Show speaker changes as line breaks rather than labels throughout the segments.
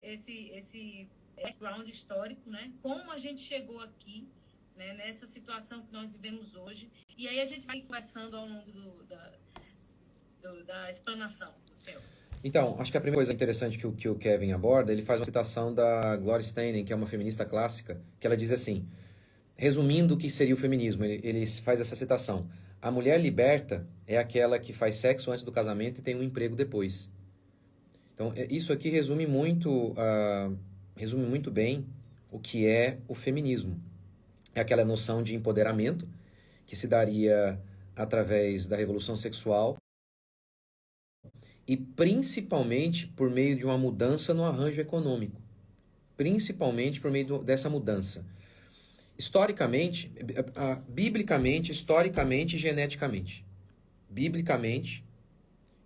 esse background histórico, né? Como a gente chegou aqui, né? Nessa situação que nós vivemos hoje. E aí a gente vai conversando ao longo da explanação do senhor.
Então, acho que a primeira coisa interessante que o Kevin aborda, ele faz uma citação da Gloria Steinem, que é uma feminista clássica, que ela diz assim, resumindo o que seria o feminismo, ele faz essa citação. A mulher liberta é aquela que faz sexo antes do casamento e tem um emprego depois. Então, isso aqui resume muito bem o que é o feminismo. É aquela noção de empoderamento que se daria através da revolução sexual e principalmente por meio de uma mudança no arranjo econômico. Principalmente por meio dessa mudança. Historicamente, biblicamente, historicamente e geneticamente. Biblicamente,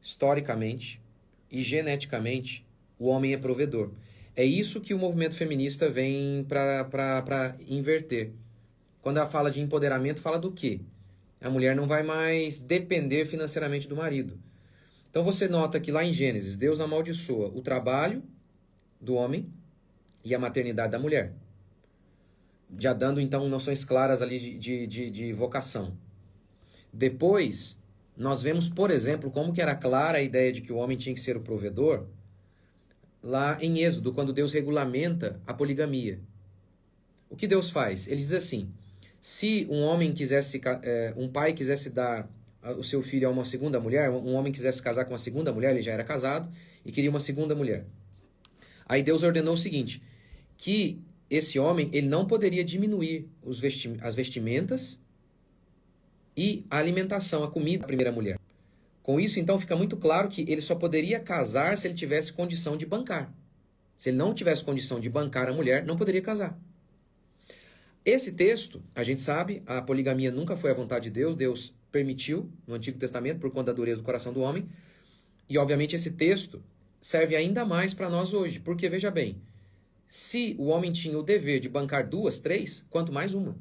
historicamente e geneticamente, o homem é provedor. É isso que o movimento feminista vem para inverter. Quando ela fala de empoderamento, fala do quê? A mulher não vai mais depender financeiramente do marido. Então você nota que lá em Gênesis, Deus amaldiçoa o trabalho do homem e a maternidade da mulher. Já dando então noções claras ali de vocação. Depois, nós vemos, por exemplo, como que era clara a ideia de que o homem tinha que ser o provedor, lá em Êxodo, quando Deus regulamenta a poligamia. O que Deus faz? Ele diz assim, se um pai quisesse dar o seu filho a uma segunda mulher, um homem quisesse casar com uma segunda mulher, ele já era casado e queria uma segunda mulher. Aí Deus ordenou o seguinte, que esse homem ele não poderia diminuir as vestimentas e a alimentação, a comida da primeira mulher. Com isso, então, fica muito claro que ele só poderia casar se ele tivesse condição de bancar. Se ele não tivesse condição de bancar a mulher, não poderia casar. Esse texto, a gente sabe, a poligamia nunca foi a vontade de Deus, Deus permitiu no Antigo Testamento por conta da dureza do coração do homem, e obviamente esse texto serve ainda mais para nós hoje, porque veja bem, se o homem tinha o dever de bancar 2, 3, quanto mais uma.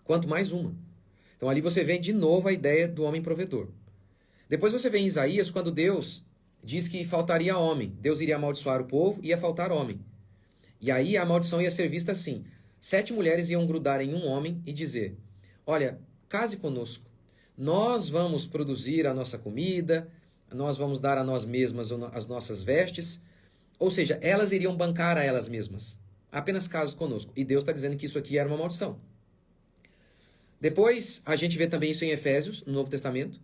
Quanto mais uma. Então ali você vê de novo a ideia do homem provedor. Depois você vê em Isaías quando Deus diz que faltaria homem, Deus iria amaldiçoar o povo e ia faltar homem. E aí a maldição ia ser vista assim, 7 mulheres iam grudar em um homem e dizer, olha, case conosco, nós vamos produzir a nossa comida, nós vamos dar a nós mesmas as nossas vestes, ou seja, elas iriam bancar a elas mesmas, apenas case conosco. E Deus está dizendo que isso aqui era uma maldição. Depois, a gente vê também isso em Efésios, no Novo Testamento.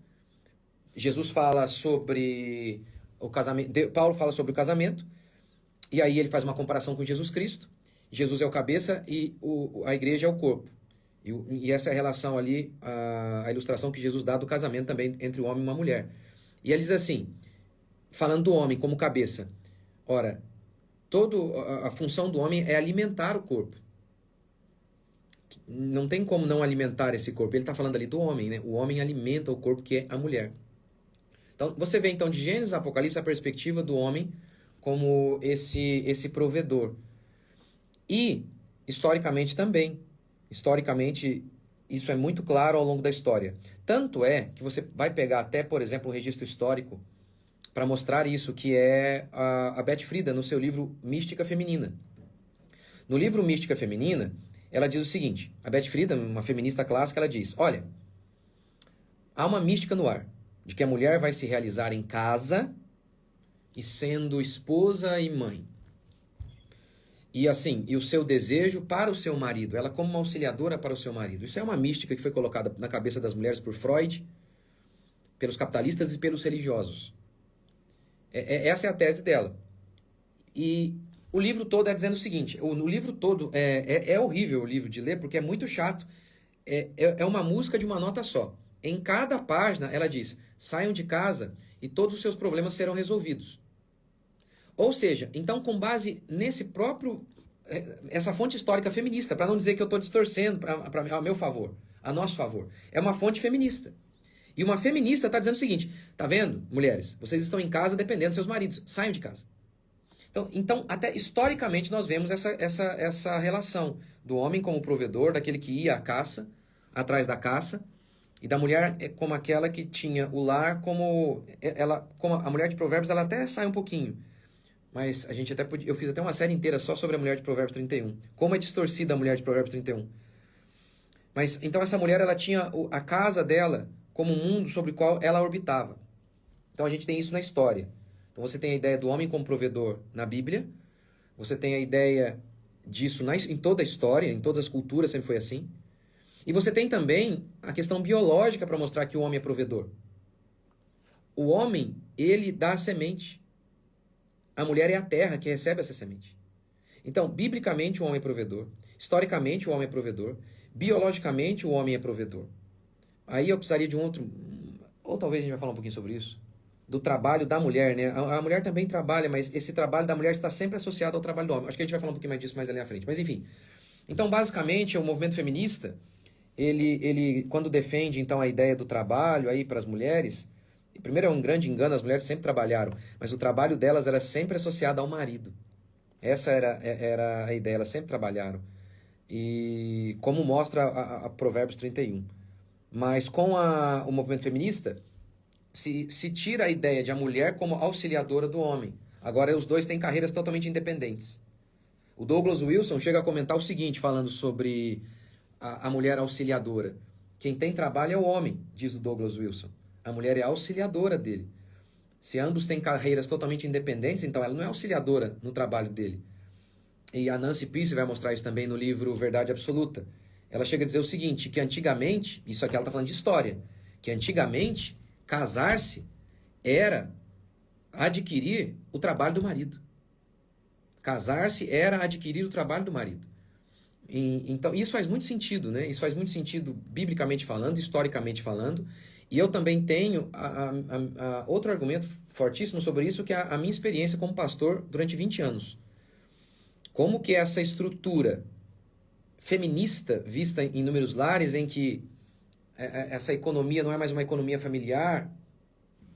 Jesus fala sobre o casamento, Paulo fala sobre o casamento, e aí ele faz uma comparação com Jesus Cristo. Jesus é o cabeça e a igreja é o corpo. E essa é a relação ali, a ilustração que Jesus dá do casamento também entre um homem e uma mulher. E ele diz assim, falando do homem como cabeça, ora, a função do homem é alimentar o corpo. Não tem como não alimentar esse corpo. Ele está falando ali do homem, né? O homem alimenta o corpo que é a mulher. Então, você vê então de Gênesis a Apocalipse a perspectiva do homem como esse provedor. E, historicamente também. Historicamente, isso é muito claro ao longo da história. Tanto é que você vai pegar até, por exemplo, um registro histórico para mostrar isso, que é a Beth Friedan, no seu livro Mística Feminina. No livro Mística Feminina, ela diz o seguinte, a Beth Friedan, uma feminista clássica, ela diz, olha, há uma mística no ar, de que a mulher vai se realizar em casa e sendo esposa e mãe. E assim, e o seu desejo para o seu marido, ela como uma auxiliadora para o seu marido. Isso é uma mística que foi colocada na cabeça das mulheres por Freud, pelos capitalistas e pelos religiosos. Essa é a tese dela. E o livro todo é dizendo o seguinte, o livro todo é horrível o livro de ler, porque é muito chato, é uma música de uma nota só. Em cada página ela diz, saiam de casa e todos os seus problemas serão resolvidos. Ou seja, então com base nesse próprio, essa fonte histórica feminista, para não dizer que eu estou distorcendo a meu favor, a nosso favor, é uma fonte feminista. E uma feminista está dizendo o seguinte, tá vendo, mulheres, vocês estão em casa dependendo dos seus maridos, saiam de casa. Então, até historicamente nós vemos essa relação do homem como provedor, daquele que ia à caça, atrás da caça, e da mulher como aquela que tinha o lar como a mulher de Provérbios, ela até sai um pouquinho, mas a gente até podia, eu fiz até uma série inteira só sobre a mulher de Provérbios 31. Como é distorcida a mulher de Provérbios 31. Mas então essa mulher, ela tinha a casa dela como um mundo sobre o qual ela orbitava. Então a gente tem isso na história. Então você tem a ideia do homem como provedor na Bíblia, você tem a ideia disso em toda a história, em todas as culturas sempre foi assim. E você tem também a questão biológica para mostrar que o homem é provedor. O homem, ele dá a semente. A mulher é a terra que recebe essa semente. Então, biblicamente o homem é provedor, historicamente o homem é provedor, biologicamente o homem é provedor. Aí eu precisaria de um outro, ou talvez a gente vai falar um pouquinho sobre isso, do trabalho da mulher, né? A mulher também trabalha, mas esse trabalho da mulher está sempre associado ao trabalho do homem. Acho que a gente vai falar um pouquinho mais disso mais ali na frente. Mas enfim. Então, basicamente, o movimento feminista, ele quando defende então a ideia do trabalho aí para as mulheres, primeiro é um grande engano, as mulheres sempre trabalharam, mas o trabalho delas era sempre associado ao marido. Essa era a ideia, elas sempre trabalharam. E como mostra a Provérbios 31. Mas com o movimento feminista, se tira a ideia de a mulher como auxiliadora do homem. Agora os dois têm carreiras totalmente independentes. O Douglas Wilson chega a comentar o seguinte, falando sobre a mulher auxiliadora. Quem tem trabalho é o homem, diz o Douglas Wilson. A mulher é auxiliadora dele. Se ambos têm carreiras totalmente independentes, então ela não é auxiliadora no trabalho dele. E a Nancy Pearce vai mostrar isso também no livro Verdade Absoluta. Ela chega a dizer o seguinte, que antigamente, isso aqui ela está falando de história, que antigamente casar-se era adquirir o trabalho do marido. Casar-se era adquirir o trabalho do marido. Então, isso faz muito sentido, né? Isso faz muito sentido biblicamente falando, historicamente falando. E eu também tenho outro argumento fortíssimo sobre isso, que é a minha experiência como pastor durante 20 anos. Como que essa estrutura feminista vista em inúmeros lares, em que essa economia não é mais uma economia familiar,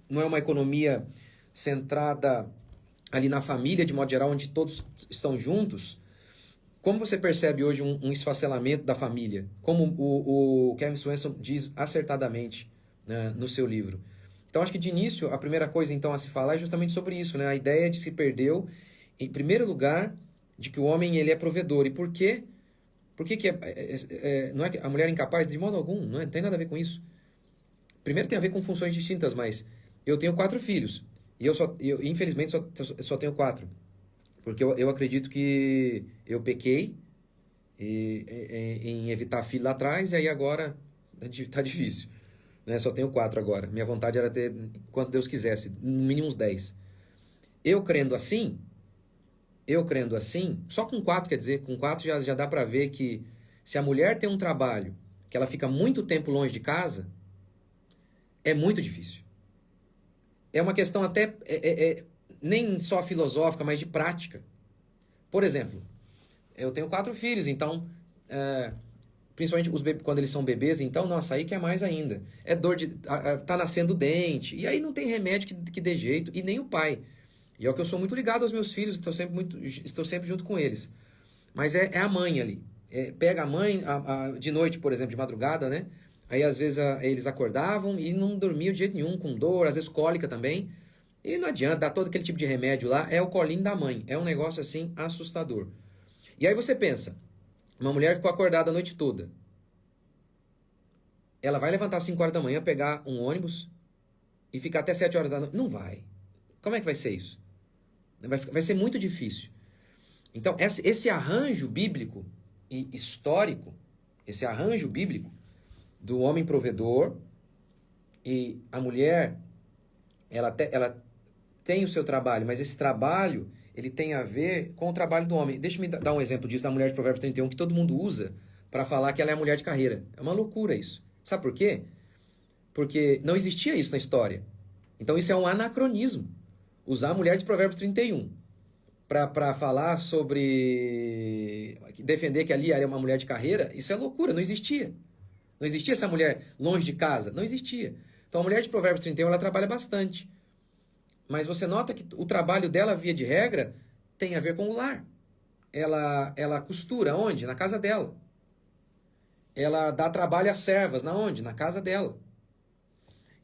não é uma economia centrada ali na família, de modo geral, onde todos estão juntos. Como você percebe hoje um esfacelamento da família? Como o Kevin Swenson diz acertadamente, né, no seu livro. Então, acho que de início, a primeira coisa então a se falar é justamente sobre isso, né? A ideia de se perdeu, em primeiro lugar, de que o homem ele é provedor. E por quê? Por que não é que a mulher é incapaz? De modo algum, não tem nada a ver com isso. Primeiro tem a ver com funções distintas, mas eu tenho 4 filhos. E eu infelizmente, só tenho 4. Porque eu acredito que eu pequei em evitar filho lá atrás, e aí agora tá difícil. Né? Só tenho 4 agora. Minha vontade era ter quanto Deus quisesse, no mínimo uns 10. Eu crendo assim, só com 4, quer dizer, com 4 já dá para ver que se a mulher tem um trabalho que ela fica muito tempo longe de casa, é muito difícil. É uma questão até, nem só filosófica, mas de prática. Por exemplo, eu tenho 4 filhos, então, principalmente quando eles são bebês, então, nossa, aí que é mais ainda. É dor de... tá nascendo dente, e aí não tem remédio que dê jeito, e nem o pai. E é o que eu sou muito ligado aos meus filhos, estou sempre junto com eles. Mas é a mãe ali. Pega a mãe de noite, por exemplo, de madrugada, né? Aí às vezes eles acordavam e não dormiam de jeito nenhum, com dor, às vezes cólica também. E não adianta, dá todo aquele tipo de remédio lá, é o colinho da mãe. É um negócio assim assustador. E aí você pensa, uma mulher ficou acordada a noite toda. Ela vai levantar às 5 horas da manhã, pegar um ônibus e ficar até 7 horas da noite? Não vai. Como é que vai ser isso? Vai ser muito difícil. Então, esse arranjo bíblico e histórico, esse arranjo bíblico do homem provedor e a mulher, ela tem o seu trabalho, mas esse trabalho, ele tem a ver com o trabalho do homem. Deixa eu me dar um exemplo disso da mulher de Provérbios 31, que todo mundo usa para falar que ela é a mulher de carreira. É uma loucura isso. Sabe por quê? Porque não existia isso na história. Então, isso é um anacronismo. Usar a mulher de Provérbios 31 para falar sobre... defender que ali era uma mulher de carreira, isso é loucura, não existia. Não existia essa mulher longe de casa, não existia. Então a mulher de Provérbios 31, ela trabalha bastante. Mas você nota que o trabalho dela, via de regra, tem a ver com o lar. Ela costura onde? Na casa dela. Ela dá trabalho às servas, na onde? Na casa dela.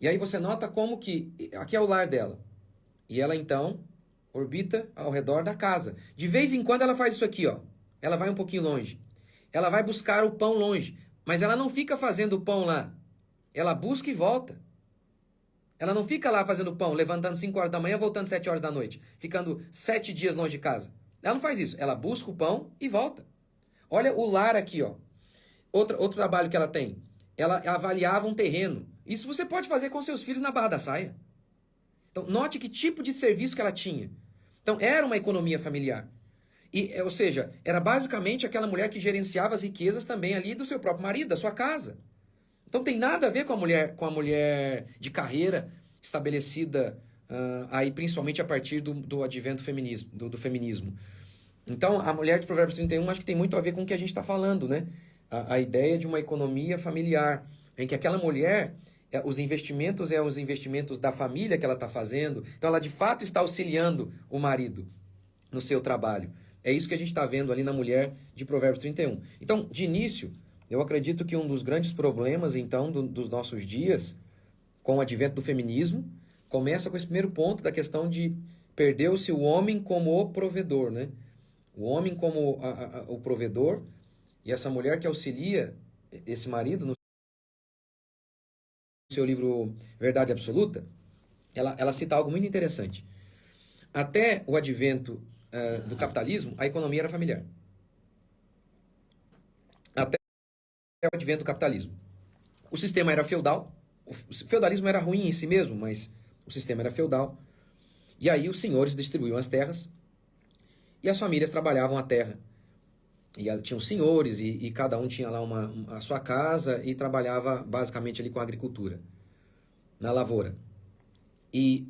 E aí você nota como que... aqui é o lar dela. E ela, então, orbita ao redor da casa. De vez em quando ela faz isso aqui, ó. Ela vai um pouquinho longe. Ela vai buscar o pão longe, mas ela não fica fazendo o pão lá. Ela busca e volta. Ela não fica lá fazendo pão, levantando 5 horas da manhã, voltando 7 horas da noite, ficando 7 dias longe de casa. Ela não faz isso. Ela busca o pão e volta. Olha o lar aqui, ó. Outro trabalho que ela tem. Ela avaliava um terreno. Isso você pode fazer com seus filhos na Barra da Saia. Então, note que tipo de serviço que ela tinha. Então, era uma economia familiar. Ou seja, era basicamente aquela mulher que gerenciava as riquezas também ali do seu próprio marido, da sua casa. Então, tem nada a ver com a mulher de carreira estabelecida aí principalmente a partir do advento do feminismo. Então, a mulher de Provérbios 31 acho que tem muito a ver com o que a gente está falando, né? A ideia de uma economia familiar, em que aquela mulher, os investimentos os investimentos da família que ela está fazendo, então ela de fato está auxiliando o marido no seu trabalho. É isso que a gente está vendo ali na mulher de Provérbios 31. Então, de início, eu acredito que um dos grandes problemas, então, dos nossos dias, com o advento do feminismo, começa com esse primeiro ponto da questão de perdeu-se o homem como o provedor, né? O homem como o provedor e essa mulher que auxilia esse marido no seu livro Verdade Absoluta, ela cita algo muito interessante. Até o advento do capitalismo, a economia era familiar. Até o advento do capitalismo. O sistema era feudal. O feudalismo era ruim em si mesmo, mas o sistema era feudal. E aí os senhores distribuíam as terras e as famílias trabalhavam a terra. E tinham senhores e cada um tinha lá a sua casa e trabalhava basicamente ali com a agricultura, na lavoura. E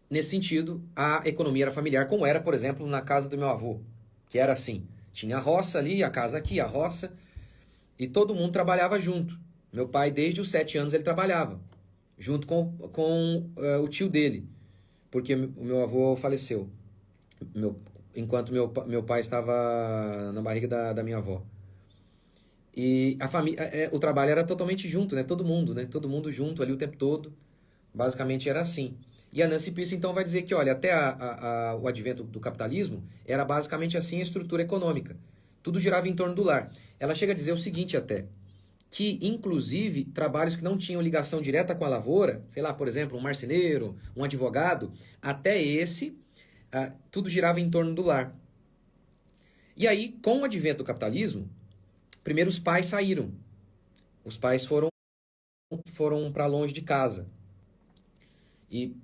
nesse sentido, a economia era familiar, como era, por exemplo, na casa do meu avô, que era assim. Tinha a roça ali, a casa aqui, a roça, e todo mundo trabalhava junto. Meu pai, desde os 7 anos, ele trabalhava, junto com o tio dele, porque o meu avô faleceu, enquanto meu pai estava na barriga da minha avó. E a família, o trabalho era totalmente junto, né? Todo mundo junto ali o tempo todo. Basicamente era assim. E a Nancy Pierce, então, vai dizer que, olha, até o advento do capitalismo, era basicamente assim a estrutura econômica. Tudo girava em torno do lar. Ela chega a dizer o seguinte até, que, inclusive, trabalhos que não tinham ligação direta com a lavoura, sei lá, por exemplo, um marceneiro, um advogado, até esse, tudo girava em torno do lar. E aí, com o advento do capitalismo, primeiro os pais saíram. Os pais foram para longe de casa. E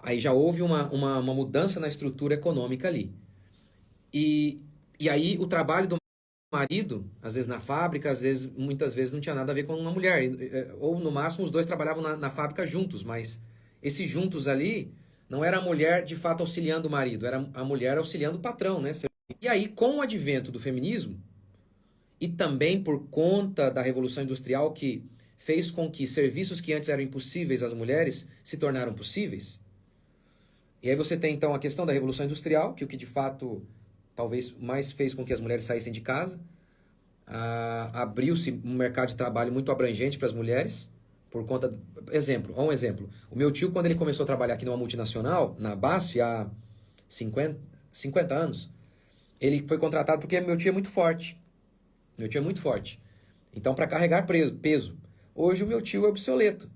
aí já houve uma mudança na estrutura econômica ali. E aí o trabalho do marido, às vezes na fábrica, muitas vezes não tinha nada a ver com uma mulher. Ou no máximo os dois trabalhavam na fábrica juntos, mas esses juntos ali não era a mulher de fato auxiliando o marido, era a mulher auxiliando o patrão, né? E aí, com o advento do feminismo, e também por conta da Revolução Industrial que fez com que serviços que antes eram impossíveis às mulheres se tornaram possíveis. E aí você tem então a questão da Revolução Industrial, que o que de fato talvez mais fez com que as mulheres saíssem de casa. Abriu-se um mercado de trabalho muito abrangente para as mulheres, por conta... Um exemplo. O meu tio, quando ele começou a trabalhar aqui numa multinacional, na BASF, há 50 anos, ele foi contratado porque meu tio é muito forte. Meu tio é muito forte. Então, para carregar peso. Hoje o meu tio é obsoleto,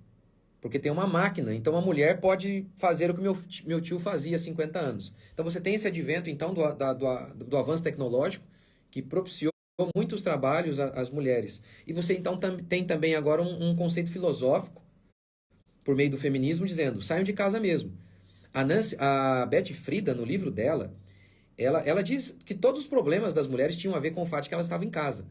porque tem uma máquina. Então, a mulher pode fazer o que meu tio fazia há 50 anos. Então, você tem esse advento, então, do avanço tecnológico, que propiciou muitos trabalhos às mulheres. E você, então, tem também agora um conceito filosófico, por meio do feminismo, dizendo, saiam de casa mesmo. A Betty Friedan, no livro dela, ela diz que todos os problemas das mulheres tinham a ver com o fato de que elas estavam em casa.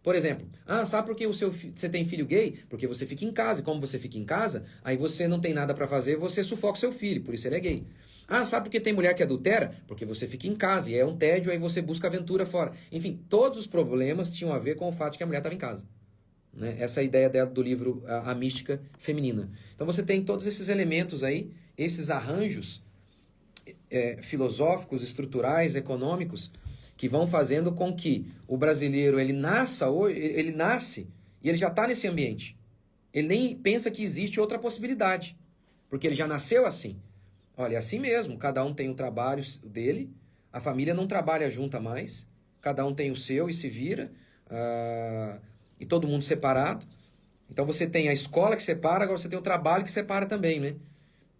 Por exemplo, sabe por que você tem filho gay? Porque você fica em casa, e como você fica em casa, aí você não tem nada para fazer, você sufoca o seu filho, por isso ele é gay. Sabe por que tem mulher que adultera? Porque você fica em casa, e é um tédio, aí você busca aventura fora. Enfim, todos os problemas tinham a ver com o fato de que a mulher estava em casa. Né? Essa é a ideia dela do livro A Mística Feminina. Então você tem todos esses elementos aí, esses arranjos filosóficos, estruturais, econômicos, que vão fazendo com que o brasileiro ele nasce e ele já está nesse ambiente. Ele nem pensa que existe outra possibilidade, porque ele já nasceu assim. Olha, é assim mesmo, cada um tem o trabalho dele, a família não trabalha junta mais, cada um tem o seu e se vira, e todo mundo separado. Então você tem a escola que separa, agora você tem o trabalho que separa também, né?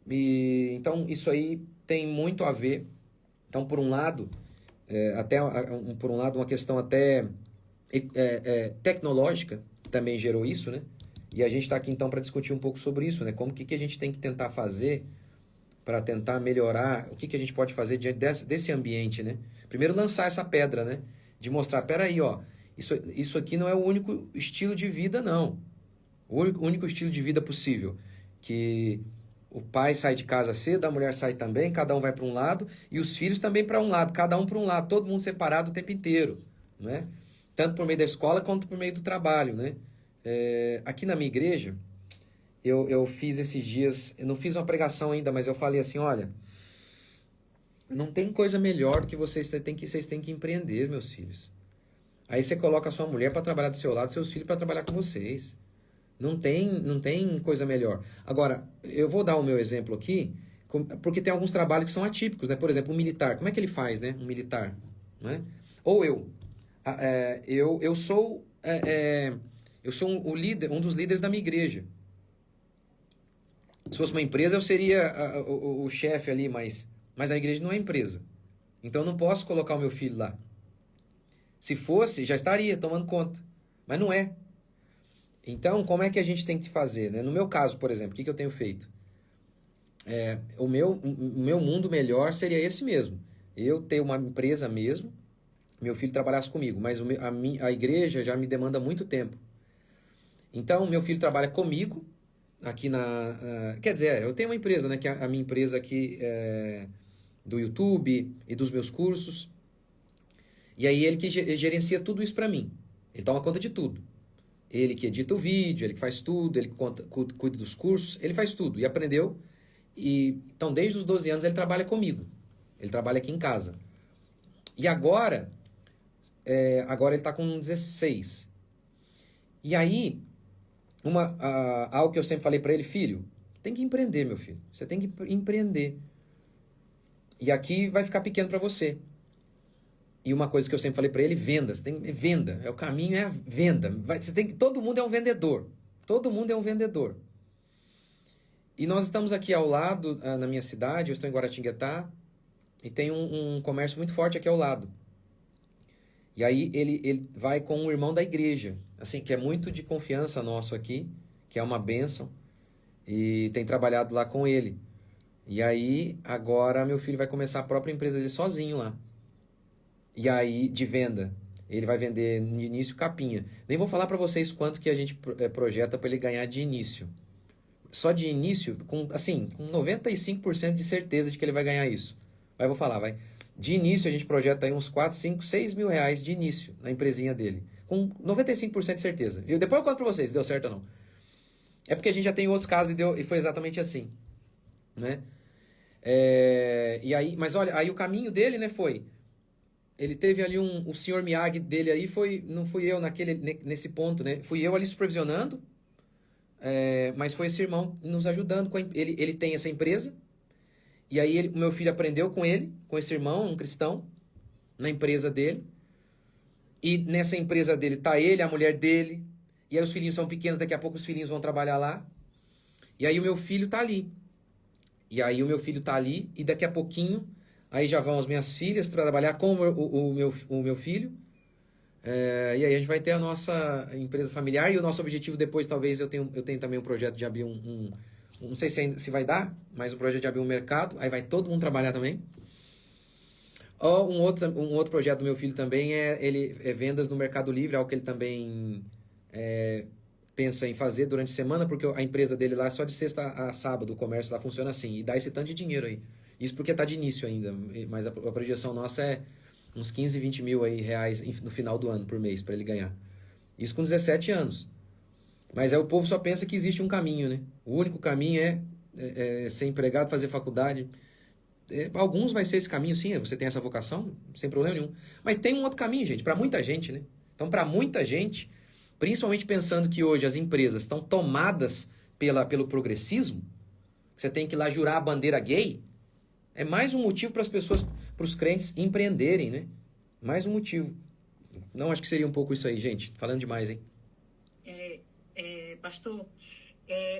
Então isso aí tem muito a ver. Então, por um lado, por um lado, uma questão até tecnológica também gerou isso, né? E a gente está aqui então para discutir um pouco sobre isso, né? Como que a gente tem que tentar fazer para tentar melhorar, o que a gente pode fazer diante desse ambiente, né? Primeiro lançar essa pedra, né? De mostrar, peraí, ó, isso aqui não é o único estilo de vida, não. O único estilo de vida possível. Que o pai sai de casa cedo, a mulher sai também, cada um vai para um lado, e os filhos também para um lado, cada um para um lado, todo mundo separado o tempo inteiro, né? Tanto por meio da escola quanto por meio do trabalho, né? Aqui na minha igreja, eu fiz esses dias, eu não fiz uma pregação ainda, mas eu falei assim, olha, não tem coisa melhor do que vocês têm que empreender, meus filhos. Aí você coloca a sua mulher para trabalhar do seu lado, seus filhos para trabalhar com vocês. Não tem coisa melhor. Agora, eu vou dar o meu exemplo aqui, porque tem alguns trabalhos que são atípicos, né? Por exemplo, um militar. Como é que ele faz, né? Um militar, né? Ou eu sou o líder, um dos líderes da minha igreja. Se fosse uma empresa, eu seria o chefe ali, mas a igreja não é empresa. Então eu não posso colocar o meu filho lá. Se fosse, já estaria tomando conta. Mas não é. Então, como é que a gente tem que fazer, né? No meu caso, por exemplo, o que eu tenho feito? O meu mundo melhor seria esse mesmo. Eu ter uma empresa mesmo, meu filho trabalhasse comigo, mas a igreja já me demanda muito tempo. Então, meu filho trabalha comigo, aqui quer dizer, eu tenho uma empresa, né? Que é a minha empresa aqui do YouTube e dos meus cursos. E aí ele que gerencia tudo isso para mim. Ele toma conta de tudo. Ele que edita o vídeo, ele que faz tudo, ele que cuida dos cursos, ele faz tudo. E aprendeu. Então, desde os 12 anos, ele trabalha comigo. Ele trabalha aqui em casa. E agora ele está com 16. E aí, algo que eu sempre falei para ele, filho, tem que empreender, meu filho. Você tem que empreender. E aqui vai ficar pequeno para você. E uma coisa que eu sempre falei para ele, vendas. Venda. O caminho é a venda. Todo mundo é um vendedor. Todo mundo é um vendedor. E nós estamos aqui ao lado, na minha cidade, eu estou em Guaratinguetá, e tem um comércio muito forte aqui ao lado. E aí ele vai com um irmão da igreja, assim, que é muito de confiança nosso aqui, que é uma bênção, e tem trabalhado lá com ele. E aí, agora, meu filho vai começar a própria empresa dele sozinho lá. E aí, de venda, ele vai vender no início capinha. Nem vou falar para vocês quanto que a gente projeta para ele ganhar de início. Só de início, com 95% de certeza de que ele vai ganhar isso. Mas vou falar, vai. De início, a gente projeta aí uns 4, 5, 6 mil reais de início na empresinha dele. Com 95% de certeza. Depois eu conto para vocês se deu certo ou não. É porque a gente já tem outros casos e foi exatamente assim. Né? E aí, mas olha, aí o caminho dele, né, foi... Ele teve ali o senhor Miyagi dele aí, não fui eu nesse ponto, né? Fui eu ali supervisionando, mas foi esse irmão nos ajudando. Ele tem essa empresa, e aí o meu filho aprendeu com ele, com esse irmão, um cristão, na empresa dele. E nessa empresa dele tá ele, a mulher dele, e aí os filhinhos são pequenos, daqui a pouco os filhinhos vão trabalhar lá. E aí o meu filho tá ali. E daqui a pouquinho... Aí já vão as minhas filhas trabalhar com o meu filho. E aí a gente vai ter a nossa empresa familiar. E o nosso objetivo depois, talvez, eu tenho também um projeto de abrir não sei se vai dar, mas um projeto de abrir um mercado. Aí vai todo mundo trabalhar também. Ou um outro projeto do meu filho também é vendas no Mercado Livre, algo que ele também pensa em fazer durante a semana, porque a empresa dele lá é só de sexta a sábado, o comércio lá funciona assim. E dá esse tanto de dinheiro aí. Isso porque está de início ainda, mas a projeção nossa é uns 15, 20 mil aí reais no final do ano, por mês, para ele ganhar. Isso com 17 anos. Mas o povo só pensa que existe um caminho, né? O único caminho é ser empregado, fazer faculdade. Alguns vai ser esse caminho, sim, você tem essa vocação, sem problema nenhum. Mas tem um outro caminho, gente, para muita gente, né? Então, para muita gente, principalmente pensando que hoje as empresas estão tomadas pelo progressismo, você tem que ir lá jurar a bandeira gay, É mais um motivo para as pessoas, para os crentes empreenderem, né? Mais um motivo. Não, acho que seria um pouco isso aí, gente. Falando demais, hein?
Pastor,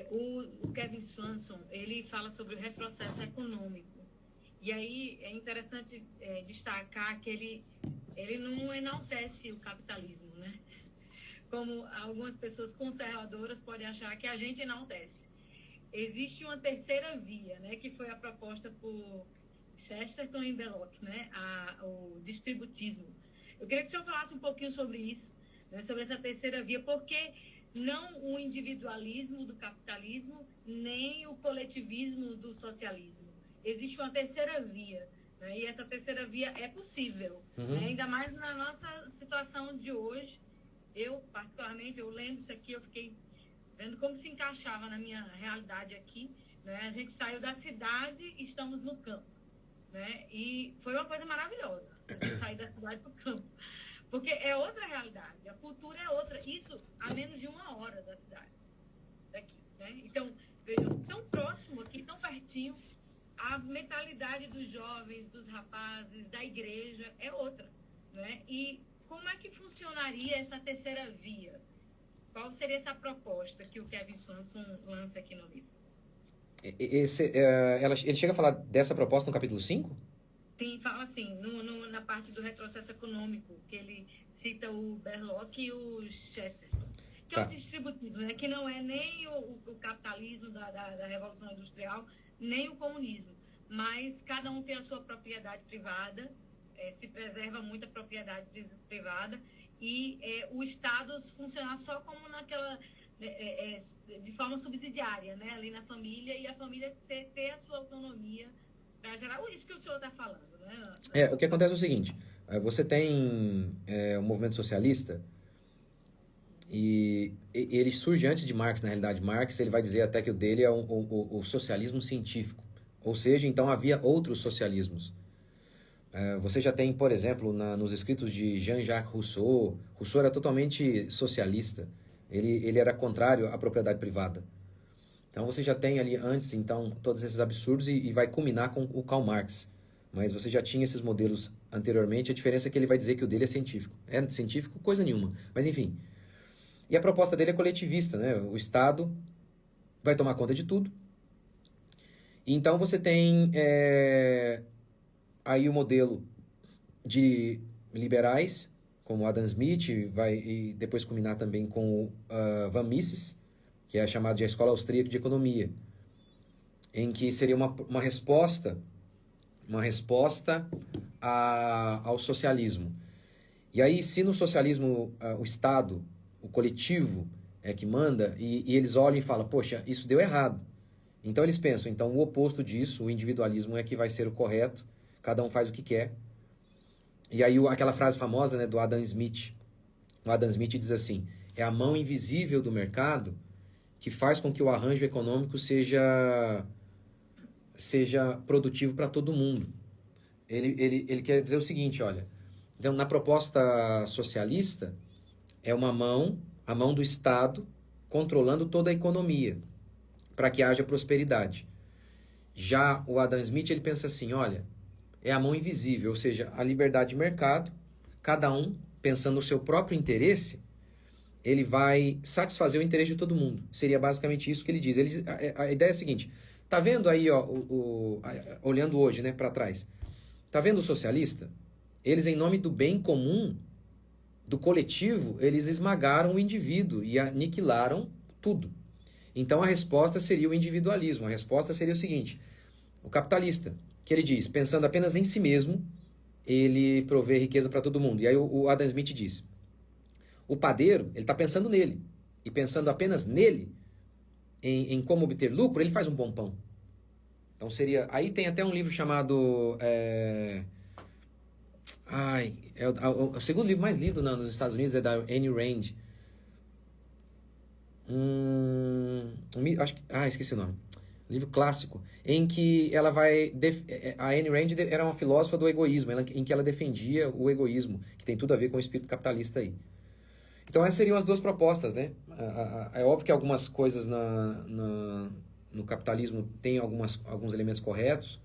o Kevin Swanson, ele fala sobre o retrocesso econômico. E aí é interessante destacar que ele não enaltece o capitalismo, né? Como algumas pessoas conservadoras podem achar que a gente enaltece. Existe uma terceira via, né, que foi a proposta por Chesterton e Belloc, né, o distributismo. Eu queria que o senhor falasse um pouquinho sobre isso, né, sobre essa terceira via, porque não o individualismo do capitalismo, nem o coletivismo do socialismo. Existe uma terceira via, né, e essa terceira via é possível, né, ainda mais na nossa situação de hoje. Eu, particularmente, eu lendo isso aqui, eu fiquei vendo como se encaixava na minha realidade aqui, né? A gente saiu da cidade e estamos no campo, né? E foi uma coisa maravilhosa, a gente sair da cidade para o campo, porque é outra realidade, a cultura é outra, isso a menos de 1 hora da cidade, daqui, né? Então, vejam, tão próximo aqui, tão pertinho, a mentalidade dos jovens, dos rapazes, da igreja é outra, né? E como é que funcionaria essa terceira via? Qual seria essa proposta que o Kevin Swanson lança aqui no livro?
Ele chega a falar dessa proposta no capítulo 5?
Sim, fala assim, na parte do retrocesso econômico, que ele cita o Belloc e o Chesterton, que é o distributismo, né? Que não é nem o capitalismo da Revolução Industrial, nem o comunismo, mas cada um tem a sua propriedade privada, se preserva muito a propriedade privada, e o Estado funcionar só como naquela de forma subsidiária, né, ali na família, e a família ter a sua autonomia para gerar isso que o senhor está falando, né?
O que acontece é o seguinte, você tem o movimento socialista, e ele surge antes de Marx. Na realidade, Marx, ele vai dizer até que o dele é o socialismo científico, ou seja, então havia outros socialismos. Você já tem, por exemplo, nos escritos de Jean-Jacques Rousseau. Rousseau era totalmente socialista. Ele era contrário à propriedade privada. Então você já tem ali antes, então, todos esses absurdos e vai culminar com o Karl Marx. Mas você já tinha esses modelos anteriormente. A diferença é que ele vai dizer que o dele é científico. É científico coisa nenhuma. Mas enfim. E a proposta dele é coletivista, né? O Estado vai tomar conta de tudo. E então você tem aí o modelo de liberais, como Adam Smith, e depois culminar também com Van Mises, que é chamado de a Escola Austríaca de Economia, em que seria uma resposta ao socialismo. E aí, se no socialismo o Estado, o coletivo é que manda, e eles olham e falam, poxa, isso deu errado. Então eles pensam, então o oposto disso, o individualismo é que vai ser o correto, cada um faz o que quer. E aí aquela frase famosa, né, do Adam Smith. O Adam Smith diz assim, é a mão invisível do mercado que faz com que o arranjo econômico seja produtivo para todo mundo. Ele quer dizer o seguinte, olha, então na proposta socialista é a mão do Estado controlando toda a economia para que haja prosperidade. Já o Adam Smith, ele pensa assim, olha, é a mão invisível, ou seja, a liberdade de mercado, cada um pensando no seu próprio interesse, ele vai satisfazer o interesse de todo mundo. Seria basicamente isso que ele diz. A ideia é a seguinte, tá vendo aí, ó, olhando hoje, né, para trás, tá vendo o socialista? Eles, em nome do bem comum, do coletivo, eles esmagaram o indivíduo e aniquilaram tudo. Então a resposta seria o individualismo. A resposta seria o seguinte, o capitalista, que ele diz, pensando apenas em si mesmo, ele provê riqueza para todo mundo. E aí o Adam Smith diz, o padeiro, ele está pensando nele, e pensando apenas nele, em como obter lucro, ele faz um bom pão. Então seria, aí tem até um livro chamado, o segundo livro mais lido nos Estados Unidos é da Ayn Rand. Esqueci o nome. Livro clássico, em que ela vai... A Ayn Rand era uma filósofa do egoísmo, em que ela defendia o egoísmo, que tem tudo a ver com o espírito capitalista aí. Então essas seriam as duas propostas, né? É óbvio que algumas coisas no capitalismo têm alguns elementos corretos,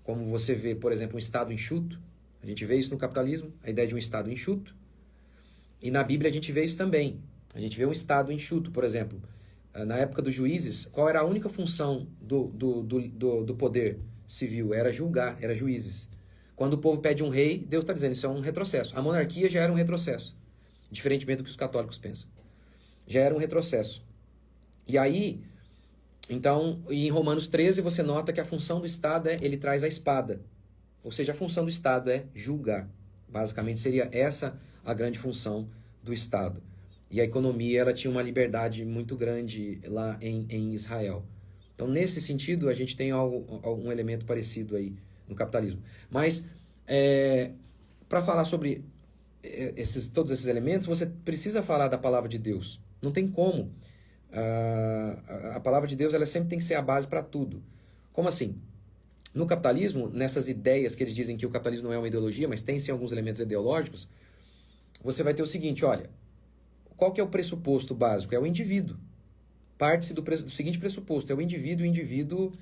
como você vê, por exemplo, um Estado enxuto. A gente vê isso no capitalismo, a ideia de um Estado enxuto. E na Bíblia a gente vê isso também. A gente vê um Estado enxuto, por exemplo. Na época dos juízes, qual era a única função do poder civil? Era julgar, era juízes. Quando o povo pede um rei, Deus está dizendo, isso é um retrocesso. A monarquia já era um retrocesso, diferentemente do que os católicos pensam. Já era um retrocesso. E aí, então, em Romanos 13, você nota que a função do Estado ele traz a espada. Ou seja, a função do Estado é julgar. Basicamente seria essa a grande função do Estado. E a economia, ela tinha uma liberdade muito grande lá em Israel. Então, nesse sentido, a gente tem algum elemento parecido aí no capitalismo. Mas, para falar sobre todos esses elementos, você precisa falar da palavra de Deus. Não tem como. A palavra de Deus, ela sempre tem que ser a base para tudo. Como assim? No capitalismo, nessas ideias que eles dizem que o capitalismo não é uma ideologia, mas tem sim alguns elementos ideológicos, você vai ter o seguinte, olha, qual que é o pressuposto básico? É o indivíduo. Parte-se do seguinte pressuposto, é o indivíduo,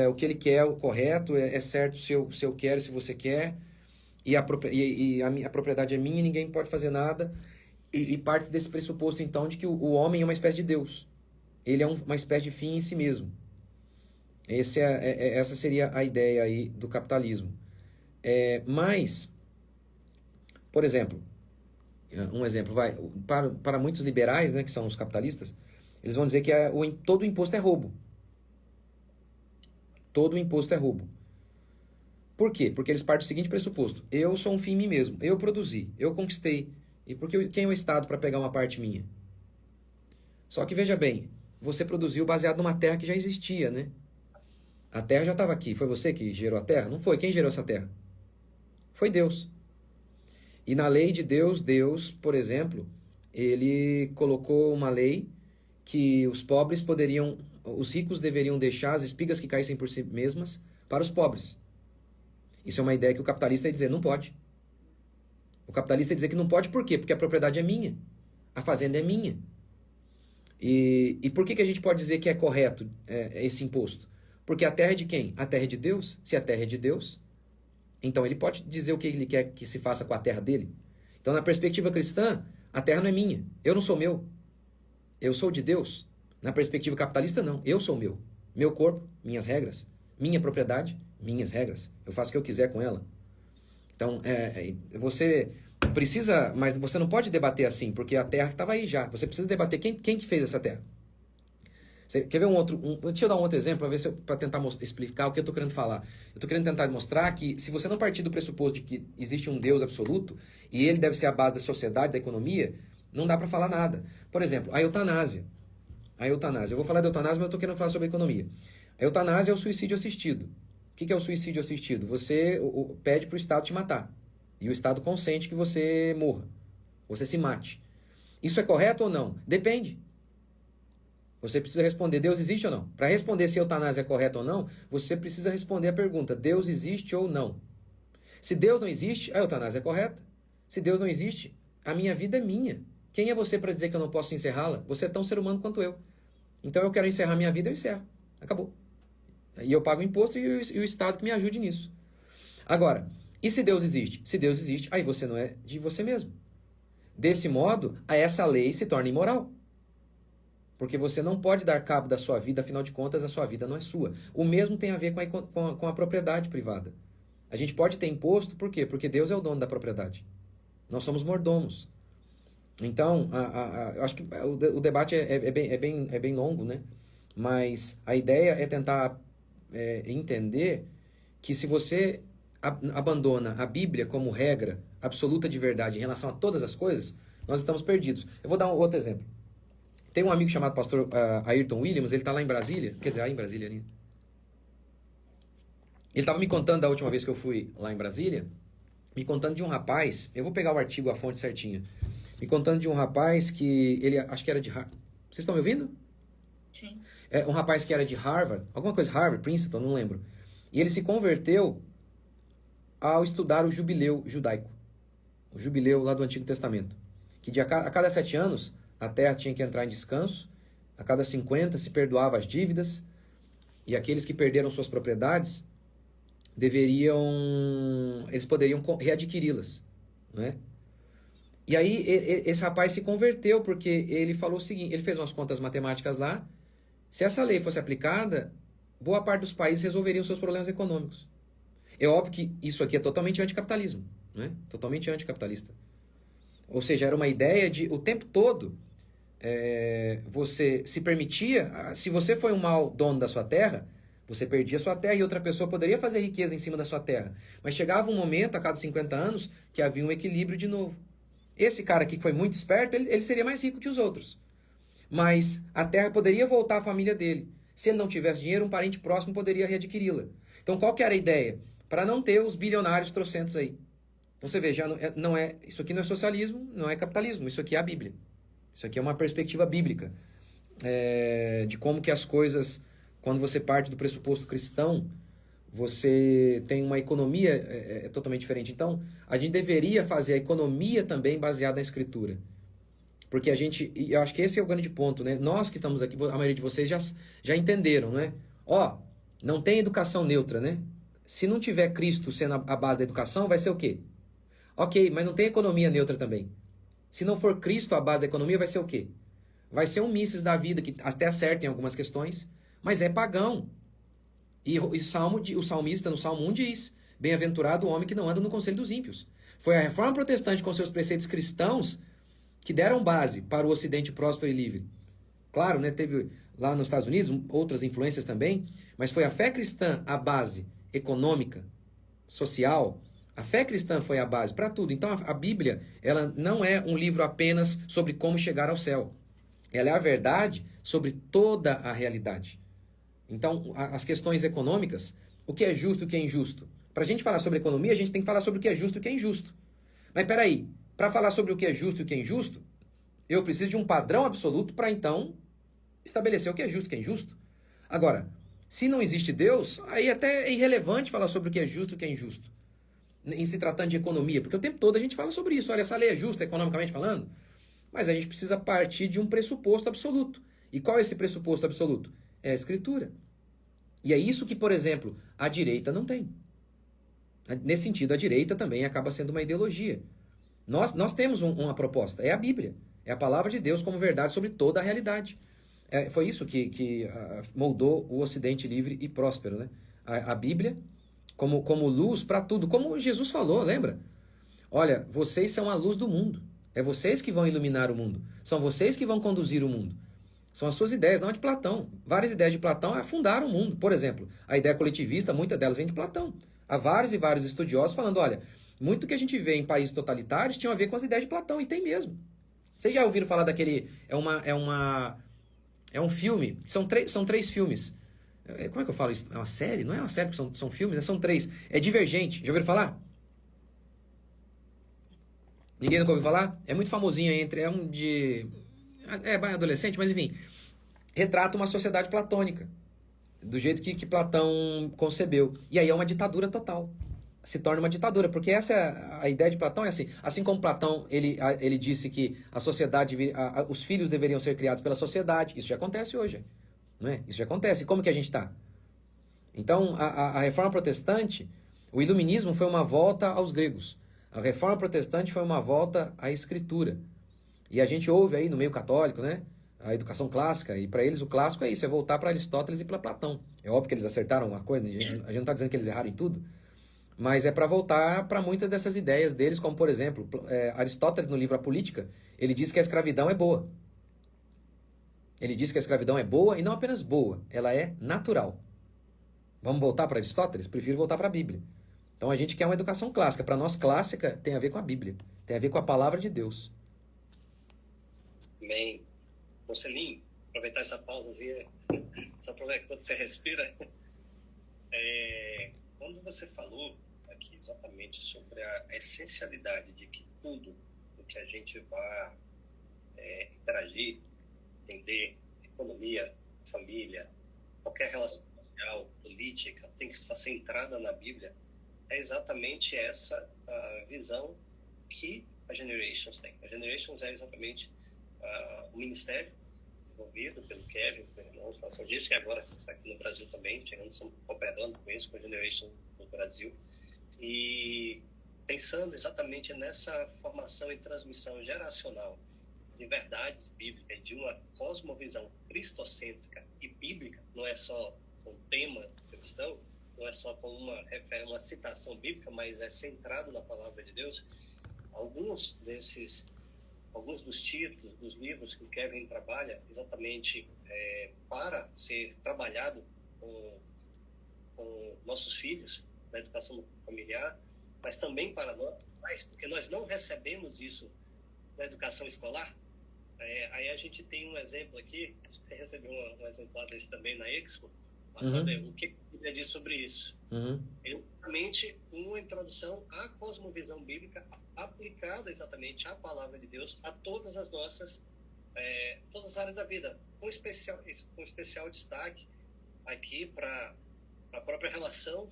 o que ele quer é o correto, é certo se eu quero, se você quer, e a propriedade é minha e ninguém pode fazer nada, e parte desse pressuposto, então, de que o homem é uma espécie de Deus. Ele é uma espécie de fim em si mesmo. Essa seria a ideia aí do capitalismo. Mas, por exemplo, um exemplo, para muitos liberais, né, que são os capitalistas, eles vão dizer que todo imposto é roubo. Todo imposto é roubo. Por quê? Porque eles partem do seguinte pressuposto. Eu sou um fim em mim mesmo. Eu produzi, eu conquistei. E quem é o Estado para pegar uma parte minha? Só que veja bem, você produziu baseado numa terra que já existia, né? A terra já estava aqui. Foi você que gerou a terra? Não foi. Quem gerou essa terra? Foi Deus. E na lei de Deus, por exemplo, ele colocou uma lei que os ricos deveriam deixar as espigas que caíssem por si mesmas para os pobres. Isso é uma ideia que o capitalista ia dizer, não pode. O capitalista ia dizer que não pode, por quê? Porque a propriedade é minha. A fazenda é minha. E por que a gente pode dizer que é correto esse imposto? Porque a terra é de quem? A terra é de Deus. Se a terra é de Deus, então ele pode dizer o que ele quer que se faça com a terra dele. Então, na perspectiva cristã, a terra não é minha. Eu não sou meu. Eu sou de Deus. Na perspectiva capitalista, não. Eu sou meu. Meu corpo, minhas regras. Minha propriedade, minhas regras. Eu faço o que eu quiser com ela. Então, você precisa... Mas você não pode debater assim, porque a terra estava aí já. Você precisa debater quem que fez essa terra. Você quer ver deixa eu dar um outro exemplo para tentar explicar o que eu estou querendo falar. Eu estou querendo tentar mostrar que se você não partir do pressuposto de que existe um Deus absoluto e ele deve ser a base da sociedade, da economia, não dá para falar nada. Por exemplo, a eutanásia. Eu vou falar da eutanásia, mas eu estou querendo falar sobre a economia. A eutanásia é o suicídio assistido. O que é o suicídio assistido? Você pede para o Estado te matar. E o Estado consente que você morra. Você se mate. Isso é correto ou não? Depende. Você precisa responder, Deus existe ou não? Para responder se a eutanásia é correta ou não, você precisa responder a pergunta, Deus existe ou não? Se Deus não existe, a eutanásia é correta. Se Deus não existe, a minha vida é minha. Quem é você para dizer que eu não posso encerrá-la? Você é tão ser humano quanto eu. Então eu quero encerrar minha vida, eu encerro. Acabou. E eu pago o imposto e o Estado que me ajude nisso. Agora, e se Deus existe? Se Deus existe, aí você não é de você mesmo. Desse modo, essa lei se torna imoral. Porque você não pode dar cabo da sua vida, afinal de contas, a sua vida não é sua. O mesmo tem a ver com a propriedade privada. A gente pode ter imposto, por quê? Porque Deus é o dono da propriedade. Nós somos mordomos. Então, eu acho que o debate é bem longo, né? Mas a ideia é tentar entender que se você abandona a Bíblia como regra absoluta de verdade em relação a todas as coisas, nós estamos perdidos. Eu vou dar um outro exemplo. Tem um amigo chamado pastor Ayrton Williams, ele está lá em Brasília, quer dizer, aí em Brasília ali. Ele estava me contando da última vez que eu fui lá em Brasília, me contando de um rapaz, eu vou pegar o artigo, a fonte certinha, me contando de um rapaz que ele, acho que era de Harvard. Vocês estão me ouvindo?
Sim.
Um rapaz que era de Harvard, alguma coisa, Harvard, Princeton, não lembro. E ele se converteu ao estudar o jubileu judaico, o jubileu lá do Antigo Testamento, que a cada 7 anos a terra tinha que entrar em descanso, a cada 50 se perdoava as dívidas, e aqueles que perderam suas propriedades eles poderiam readquiri-las, né? E aí esse rapaz se converteu porque ele falou o seguinte, ele fez umas contas matemáticas lá, se essa lei fosse aplicada, boa parte dos países resolveriam seus problemas econômicos. É óbvio que isso aqui é totalmente anticapitalismo, né? Totalmente anticapitalista. Ou seja, era uma ideia de, o tempo todo, você se permitia, se você foi um mau dono da sua terra, você perdia sua terra e outra pessoa poderia fazer riqueza em cima da sua terra. Mas chegava um momento, a cada 50 anos, que havia um equilíbrio de novo. Esse cara aqui que foi muito esperto, ele seria mais rico que os outros. Mas a terra poderia voltar à família dele. Se ele não tivesse dinheiro, um parente próximo poderia readquiri-la. Então qual que era a ideia? Para não ter os bilionários trocentos aí. Então você vê, já isso aqui não é socialismo, não é capitalismo, isso aqui é a Bíblia. Isso aqui é uma perspectiva bíblica de como que as coisas, quando você parte do pressuposto cristão, você tem uma economia totalmente diferente. Então, a gente deveria fazer a economia também baseada na Escritura. Porque eu acho que esse é o grande ponto, né? Nós que estamos aqui, a maioria de vocês já entenderam, né? Não tem educação neutra, né? Se não tiver Cristo sendo a base da educação, vai ser o quê? Ok, mas não tem economia neutra também. Se não for Cristo a base da economia, vai ser o quê? Vai ser um Mises da vida, que até acerta em algumas questões, mas é pagão. E o salmista no Salmo 1 diz, bem-aventurado o homem que não anda no conselho dos ímpios. Foi a Reforma Protestante com seus preceitos cristãos que deram base para o Ocidente próspero e livre. Claro, né, teve lá nos Estados Unidos outras influências também, mas foi a fé cristã a base econômica, social. A fé cristã foi a base para tudo. Então a Bíblia, ela não é um livro apenas sobre como chegar ao céu. Ela é a verdade sobre toda a realidade. Então, as questões econômicas, o que é justo e o que é injusto. Para a gente falar sobre economia, a gente tem que falar sobre o que é justo e o que é injusto. Mas peraí, para falar sobre o que é justo e o que é injusto, eu preciso de um padrão absoluto para então estabelecer o que é justo e o que é injusto. Agora, se não existe Deus, aí até é irrelevante falar sobre o que é justo e o que é injusto. Em se tratando de economia, porque o tempo todo a gente fala sobre isso. Olha, essa lei é justa economicamente falando, mas a gente precisa partir de um pressuposto absoluto. E qual é esse pressuposto absoluto? É a Escritura. E é isso que, por exemplo, a direita não tem. Nesse sentido, a direita também acaba sendo uma ideologia. Nós temos uma proposta, é a Bíblia. É a palavra de Deus como verdade sobre toda a realidade. Foi isso que moldou o Ocidente livre e próspero, né? A Bíblia como luz para tudo. Como Jesus falou, lembra? Olha, vocês são a luz do mundo. É vocês que vão iluminar o mundo. São vocês que vão conduzir o mundo. São as suas ideias, não a de Platão. Várias ideias de Platão afundaram o mundo. Por exemplo, a ideia coletivista, muitas delas vêm de Platão. Há vários e vários estudiosos falando, olha, muito do que a gente vê em países totalitários tinha a ver com as ideias de Platão, e tem mesmo. Vocês já ouviram falar daquele... É um filme, são três filmes. Como é que eu falo isso? É uma série? Não é uma série, porque são filmes, né? São três. É Divergente. Já ouviram falar? Ninguém nunca ouviu falar? É muito famosinho aí é um de... É adolescente, mas enfim. Retrata uma sociedade platônica. Do jeito que Platão concebeu. E aí é uma ditadura total. Se torna uma ditadura, porque essa é a ideia de Platão, é assim. Assim como Platão, ele disse que a sociedade, os filhos deveriam ser criados pela sociedade. Isso já acontece hoje, não é? Isso já acontece. Como que a gente está? Então, a Reforma Protestante, o Iluminismo foi uma volta aos gregos. A Reforma Protestante foi uma volta à Escritura. E a gente ouve aí no meio católico, né? A educação clássica, e para eles o clássico é isso, é voltar para Aristóteles e para Platão. É óbvio que eles acertaram uma coisa, a gente não está dizendo que eles erraram em tudo, mas é para voltar para muitas dessas ideias deles, como por exemplo, Aristóteles no livro A Política, ele diz que a escravidão é boa. Ele diz que a escravidão é boa, e não apenas boa, ela é natural. Vamos voltar para Aristóteles? Prefiro voltar para a Bíblia. Então a gente quer uma educação clássica. Para nós, clássica tem a ver com a Bíblia, tem a ver com a palavra de Deus.
Bem, Concelinho, aproveitar essa pausazinha, só para ver quando você respira. Quando você falou aqui exatamente sobre a essencialidade de que tudo o que a gente vai interagir, entender, economia, família, qualquer relação social, política, tem que estar centrada na Bíblia, é exatamente essa a visão que a Generations tem. A Generations é exatamente o ministério desenvolvido pelo Kevin, pelo irmão Nelson disso, que agora está aqui no Brasil também, estamos cooperando com isso, com a Generations no Brasil, e pensando exatamente nessa formação e transmissão geracional de verdades bíblicas, de uma cosmovisão cristocêntrica e bíblica, não é só um tema cristão, não é só com uma citação bíblica, mas é centrado na palavra de Deus. Alguns dos títulos dos livros que o Kevin trabalha exatamente para ser trabalhado com nossos filhos na educação familiar, mas também para nós, porque nós não recebemos isso na educação escolar. Aí a gente tem um exemplo aqui, acho que você recebeu um exemplar desse também na Expo, para saber o que a Bíblia diz sobre isso. É exatamente uma introdução à cosmovisão bíblica aplicada exatamente à palavra de Deus, a todas as nossas, todas as áreas da vida, com especial destaque aqui para a própria relação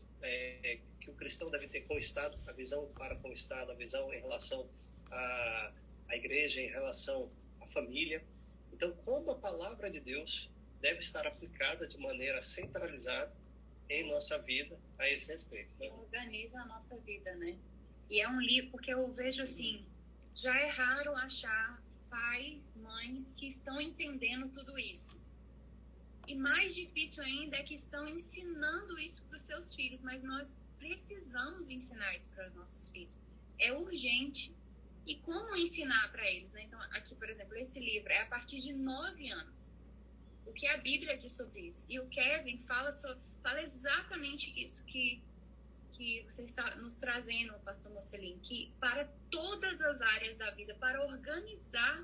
que o cristão deve ter com o Estado, a visão para com o Estado, a visão em relação à igreja, em relação à família. Então, como a palavra de Deus deve estar aplicada de maneira centralizada em nossa vida a esse respeito, né?
Organiza a nossa vida, né? E é um livro, porque eu vejo assim, já é raro achar pais, mães que estão entendendo tudo isso. E mais difícil ainda é que estão ensinando isso para os seus filhos, mas nós precisamos ensinar isso para os nossos filhos. É urgente. E como ensinar para eles, né? Então, aqui, por exemplo, esse livro é a partir de 9 anos. O que a Bíblia diz sobre isso? E o Kevin fala exatamente isso que você está nos trazendo, pastor Mocelin, que para todas as áreas da vida, para organizar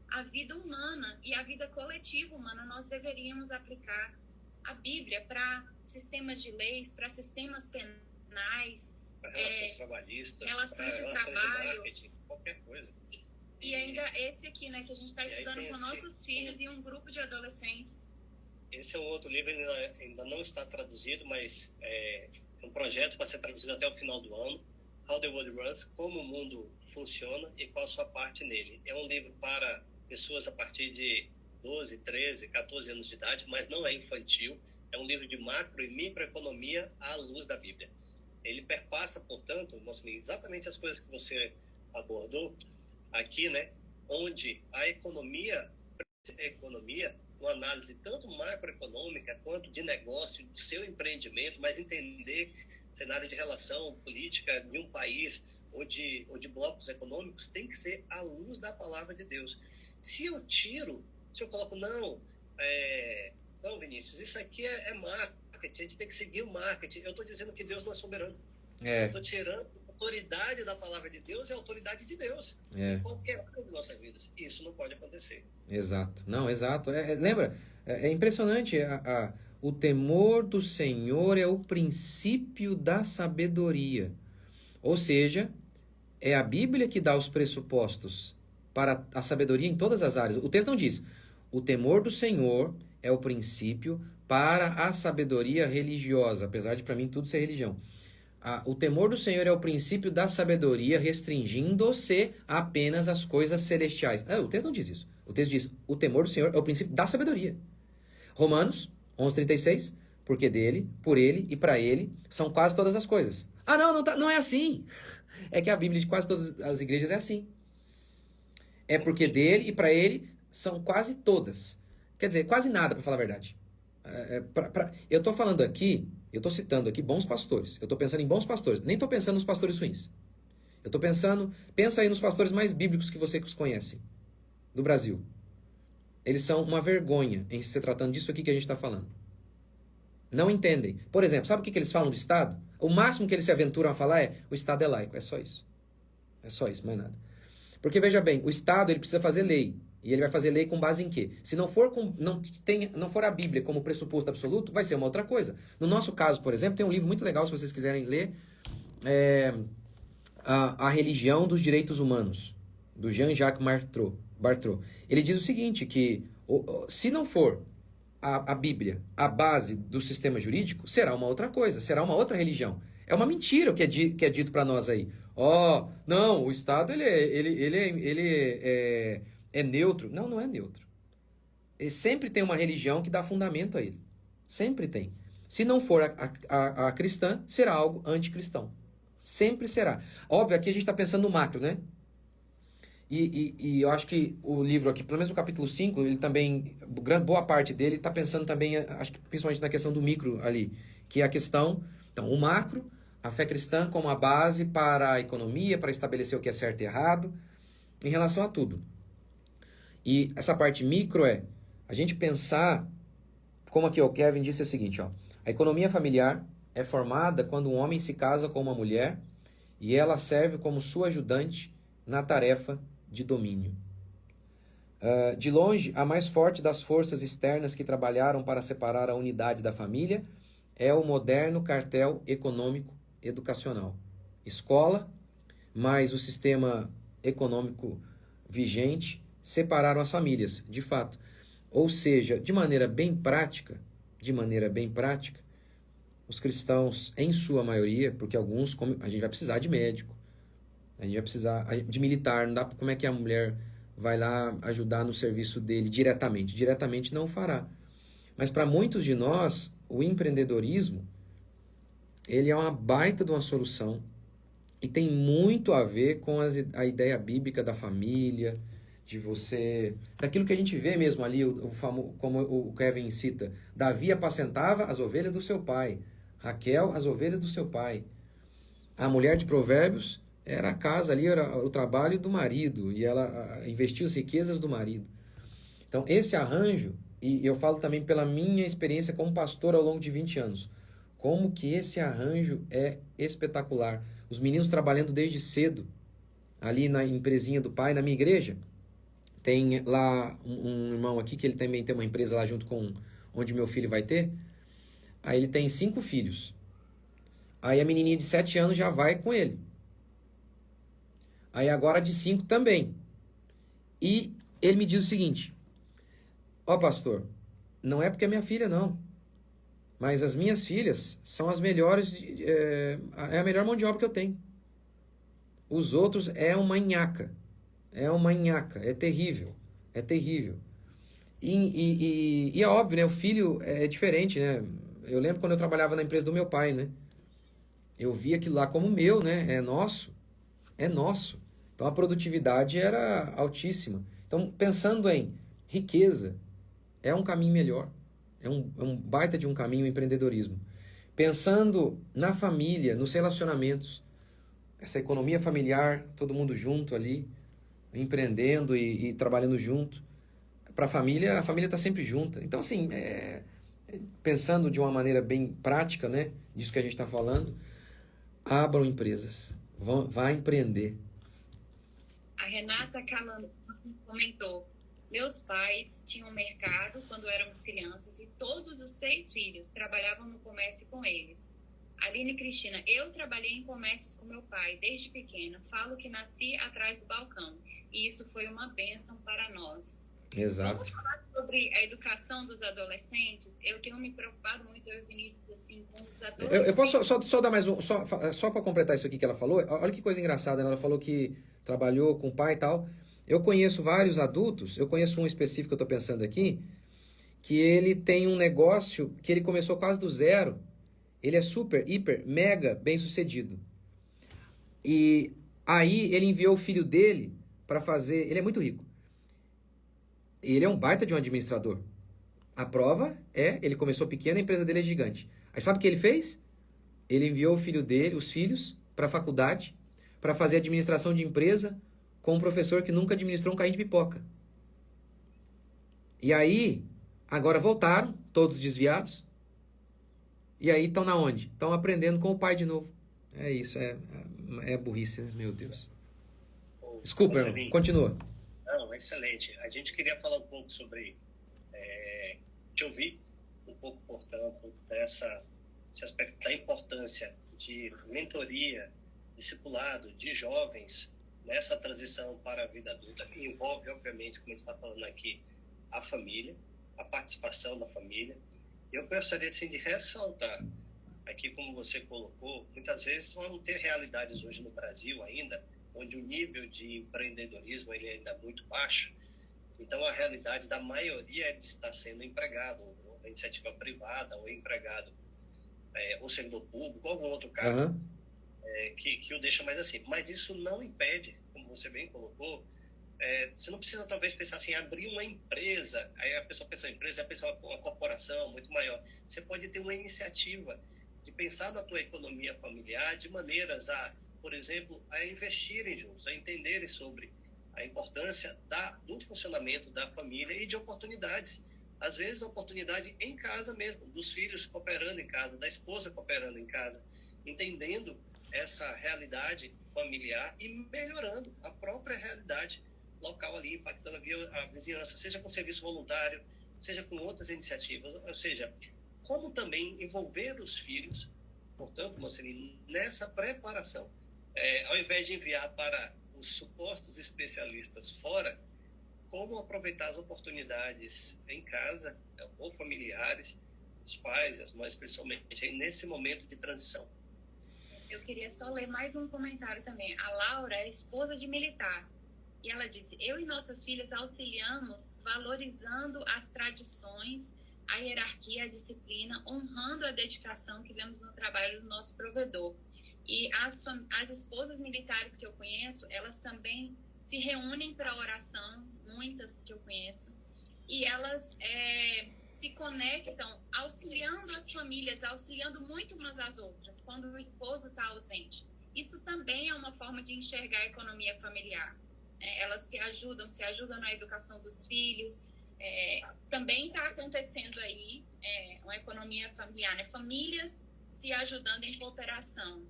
a vida humana e a vida coletiva humana, nós deveríamos aplicar a Bíblia para sistemas de leis, para sistemas penais,
para relações trabalhistas,
relações de
relações
trabalho,
de marketing, qualquer coisa.
E ainda esse aqui, né, que a gente está estudando com nossos filhos e um grupo de adolescentes.
Esse é um outro livro, ainda não está traduzido, mas é um projeto para ser traduzido até o final do ano. How the World Runs, como o mundo funciona e qual a sua parte nele. É um livro para pessoas a partir de 12, 13, 14 anos de idade, mas não é infantil. É um livro de macro e microeconomia à luz da Bíblia. Ele perpassa, portanto, exatamente as coisas que você abordou aqui, né? Onde a economia, uma análise tanto macroeconômica quanto de negócio, do seu empreendimento, mas entender cenário de relação política de um país ou de blocos econômicos tem que ser à luz da palavra de Deus. Se eu coloco, não, Vinícius, isso aqui é marketing, a gente tem que seguir o marketing. Eu estou dizendo que Deus não é soberano. Eu estou tirando a autoridade da palavra de Deus e a autoridade de Deus em qualquer uma de nossas vidas. Isso não pode acontecer.
Exato. Não, exato. Lembra, é impressionante. O temor do Senhor é o princípio da sabedoria. Ou seja, é a Bíblia que dá os pressupostos para a sabedoria em todas as áreas. O texto não diz, o temor do Senhor é o princípio para a sabedoria religiosa, apesar de para mim tudo ser religião. O temor do Senhor é o princípio da sabedoria, restringindo-se apenas às coisas celestiais. O texto não diz isso. O texto diz, o temor do Senhor é o princípio da sabedoria. Romanos 11:36, porque dele, por ele e para ele são quase todas as coisas. Não é assim. É que a Bíblia de quase todas as igrejas é assim. É porque dele e para ele são quase todas. Quer dizer, quase nada, para falar a verdade. Eu estou falando aqui, eu estou citando aqui bons pastores. Eu estou pensando em bons pastores. Nem estou pensando nos pastores ruins. Eu estou pensando, pensa aí nos pastores mais bíblicos que vocês conhecem, do Brasil. Eles são uma vergonha em se tratando disso aqui que a gente está falando. Não entendem. Por exemplo, sabe o que eles falam do Estado? O máximo que eles se aventuram a falar é, o Estado é laico. É só isso. É só isso, mais nada. Porque, veja bem, o Estado ele precisa fazer lei. E ele vai fazer lei com base em quê? Se não for, não for a Bíblia como pressuposto absoluto, vai ser uma outra coisa. No nosso caso, por exemplo, tem um livro muito legal, se vocês quiserem ler, A Religião dos Direitos Humanos, do Jean-Jacques Barthrot. Ele diz o seguinte, que se não for a Bíblia a base do sistema jurídico, será uma outra coisa, será uma outra religião. É uma mentira o que é dito para nós aí. Não, o Estado ele é neutro. Não é neutro. Ele sempre tem uma religião que dá fundamento a ele. Sempre tem. Se não for a cristã, será algo anticristão. Sempre será. Óbvio, aqui a gente está pensando no macro, né? E eu acho que o livro aqui, pelo menos o capítulo 5, ele também, boa parte dele está pensando também, acho que principalmente na questão do micro ali, que é a questão, então, o macro, a fé cristã como a base para a economia, para estabelecer o que é certo e errado, em relação a tudo. E essa parte micro é a gente pensar, como aqui o Kevin disse o seguinte, ó, a economia familiar é formada quando um homem se casa com uma mulher e ela serve como sua ajudante na tarefa de domínio. De longe, a mais forte das forças externas que trabalharam para separar a unidade da família é o moderno cartel econômico educacional. Escola, mais o sistema econômico vigente, separaram as famílias, de fato. Ou seja, de maneira bem prática, os cristãos, em sua maioria, porque alguns, como a gente vai precisar de médico, a gente vai precisar de militar, não dá, como é que a mulher vai lá ajudar no serviço dele diretamente? Diretamente não fará. Mas para muitos de nós, o empreendedorismo, ele é uma baita de uma solução e tem muito a ver com a ideia bíblica da família, de você... daquilo que a gente vê mesmo ali, como o Kevin cita, Davi apacentava as ovelhas do seu pai, Raquel as ovelhas do seu pai. A mulher de Provérbios era a casa ali, era o trabalho do marido, e ela investia as riquezas do marido. Então, esse arranjo, e eu falo também pela minha experiência como pastor ao longo de 20 anos, como que esse arranjo é espetacular. Os meninos trabalhando desde cedo, ali na empresinha do pai, na minha igreja. Tem lá um irmão aqui que ele também tem uma empresa lá junto com onde meu filho vai ter. Aí ele tem 5 filhos. Aí a menininha de 7 anos já vai com ele. Aí agora de 5 também. E ele me diz o seguinte: ó, pastor, não é porque é minha filha não, mas as minhas filhas são as melhores, é a melhor mão de obra que eu tenho. Os outros é uma nhaca, é terrível, é terrível. E é óbvio, né? O filho é diferente, né? Eu lembro quando eu trabalhava na empresa do meu pai, né? Eu via aquilo lá como meu, né? É nosso, é nosso. Então a produtividade era altíssima. Então, pensando em riqueza, é um caminho melhor. É um baita de um caminho o empreendedorismo. Pensando na família, nos relacionamentos, essa economia familiar, todo mundo junto ali, empreendendo e trabalhando junto. Para a família está sempre junta. Então, assim, pensando de uma maneira bem prática, né, disso que a gente está falando, abram empresas, vá empreender.
A Renata Calando comentou: meus pais tinham mercado quando éramos crianças e todos os 6 filhos trabalhavam no comércio com eles. Aline Cristina: eu trabalhei em comércios com meu pai desde pequena. Falo que nasci atrás do balcão e isso foi uma bênção para nós.
Exato.
Vamos falar sobre a educação dos adolescentes? Eu tenho me preocupado muito, eu e Vinícius, assim, com os adolescentes.
Eu posso só dar mais só para completar isso aqui que ela falou. Olha que coisa engraçada, né? Ela falou que trabalhou com o pai e tal. Eu conheço vários adultos, eu conheço um específico que eu estou pensando aqui, que ele tem um negócio que ele começou quase do zero. Ele é super, hiper, mega bem sucedido. E aí ele enviou o filho dele para fazer... Ele é muito rico. Ele é um baita de um administrador. A prova é, ele começou pequeno, a empresa dele é gigante. Aí sabe o que ele fez? Ele enviou o filho dele, os filhos, para a faculdade, para fazer administração de empresa com um professor que nunca administrou um carrinho de pipoca. E aí, agora voltaram, todos desviados. E aí estão na onde? Estão aprendendo com o pai de novo. É isso, é burrice, né? Meu Deus. Desculpa, irmão, continua.
Não, excelente. A gente queria falar um pouco sobre, te ouvir um pouco, portanto, esse aspecto da importância de mentoria, discipulado de jovens nessa transição para a vida adulta, que envolve, obviamente, como a gente está falando aqui, a família, a participação da família. Eu gostaria, assim, de ressaltar aqui, como você colocou, muitas vezes não tem realidades hoje no Brasil ainda, onde o nível de empreendedorismo ele ainda é muito baixo. Então, a realidade da maioria é de estar sendo empregado, ou da iniciativa privada, ou empregado. ou servidor público, ou algum outro cargo
Aham.
que o deixa mais assim. Mas isso não impede, como você bem colocou, você não precisa talvez pensar assim, abrir uma empresa, aí a pessoa pensa em empresa, a pessoa uma corporação muito maior. Você pode ter uma iniciativa de pensar na tua economia familiar de maneiras a, por exemplo, a investirem juntos, a entenderem sobre a importância do funcionamento da família e de oportunidades. Às vezes, a oportunidade em casa mesmo, dos filhos cooperando em casa, da esposa cooperando em casa, entendendo essa realidade familiar e melhorando a própria realidade local ali, impactando a vizinhança, seja com serviço voluntário, seja com outras iniciativas, ou seja, como também envolver os filhos, portanto, Mocelino, nessa preparação. Ao invés de enviar para os supostos especialistas fora, como aproveitar as oportunidades em casa, ou familiares, os pais e as mães, principalmente, aí nesse momento de transição.
Eu queria só ler mais um comentário também. A Laura é esposa de militar. E ela disse, eu e nossas filhas auxiliamos valorizando as tradições, a hierarquia, a disciplina, honrando a dedicação que vemos no trabalho do nosso provedor. E as esposas militares que eu conheço, elas também se reúnem para oração, muitas que eu conheço, e elas se conectam auxiliando as famílias, auxiliando muito umas às outras, quando o esposo está ausente. Isso também é uma forma de enxergar a economia familiar. Elas se ajudam na educação dos filhos. Também está acontecendo aí uma economia familiar, né? Famílias se ajudando em cooperação.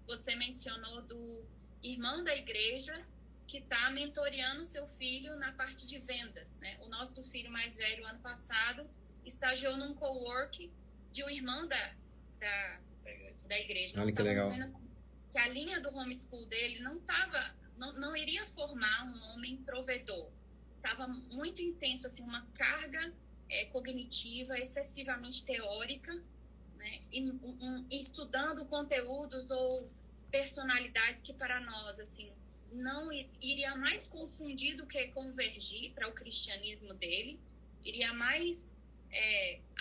Você mencionou do irmão da igreja que está mentoreando seu filho na parte de vendas, né? O nosso filho mais velho, ano passado, estagiou num cowork de um irmão da igreja.
Olha que legal.
Que a linha do homeschool dele não iria formar um homem provedor. Estava muito intenso, assim, uma carga cognitiva excessivamente teórica, né? E estudando conteúdos ou personalidades que para nós, assim, não iria mais confundir do que convergir para o cristianismo dele, iria mais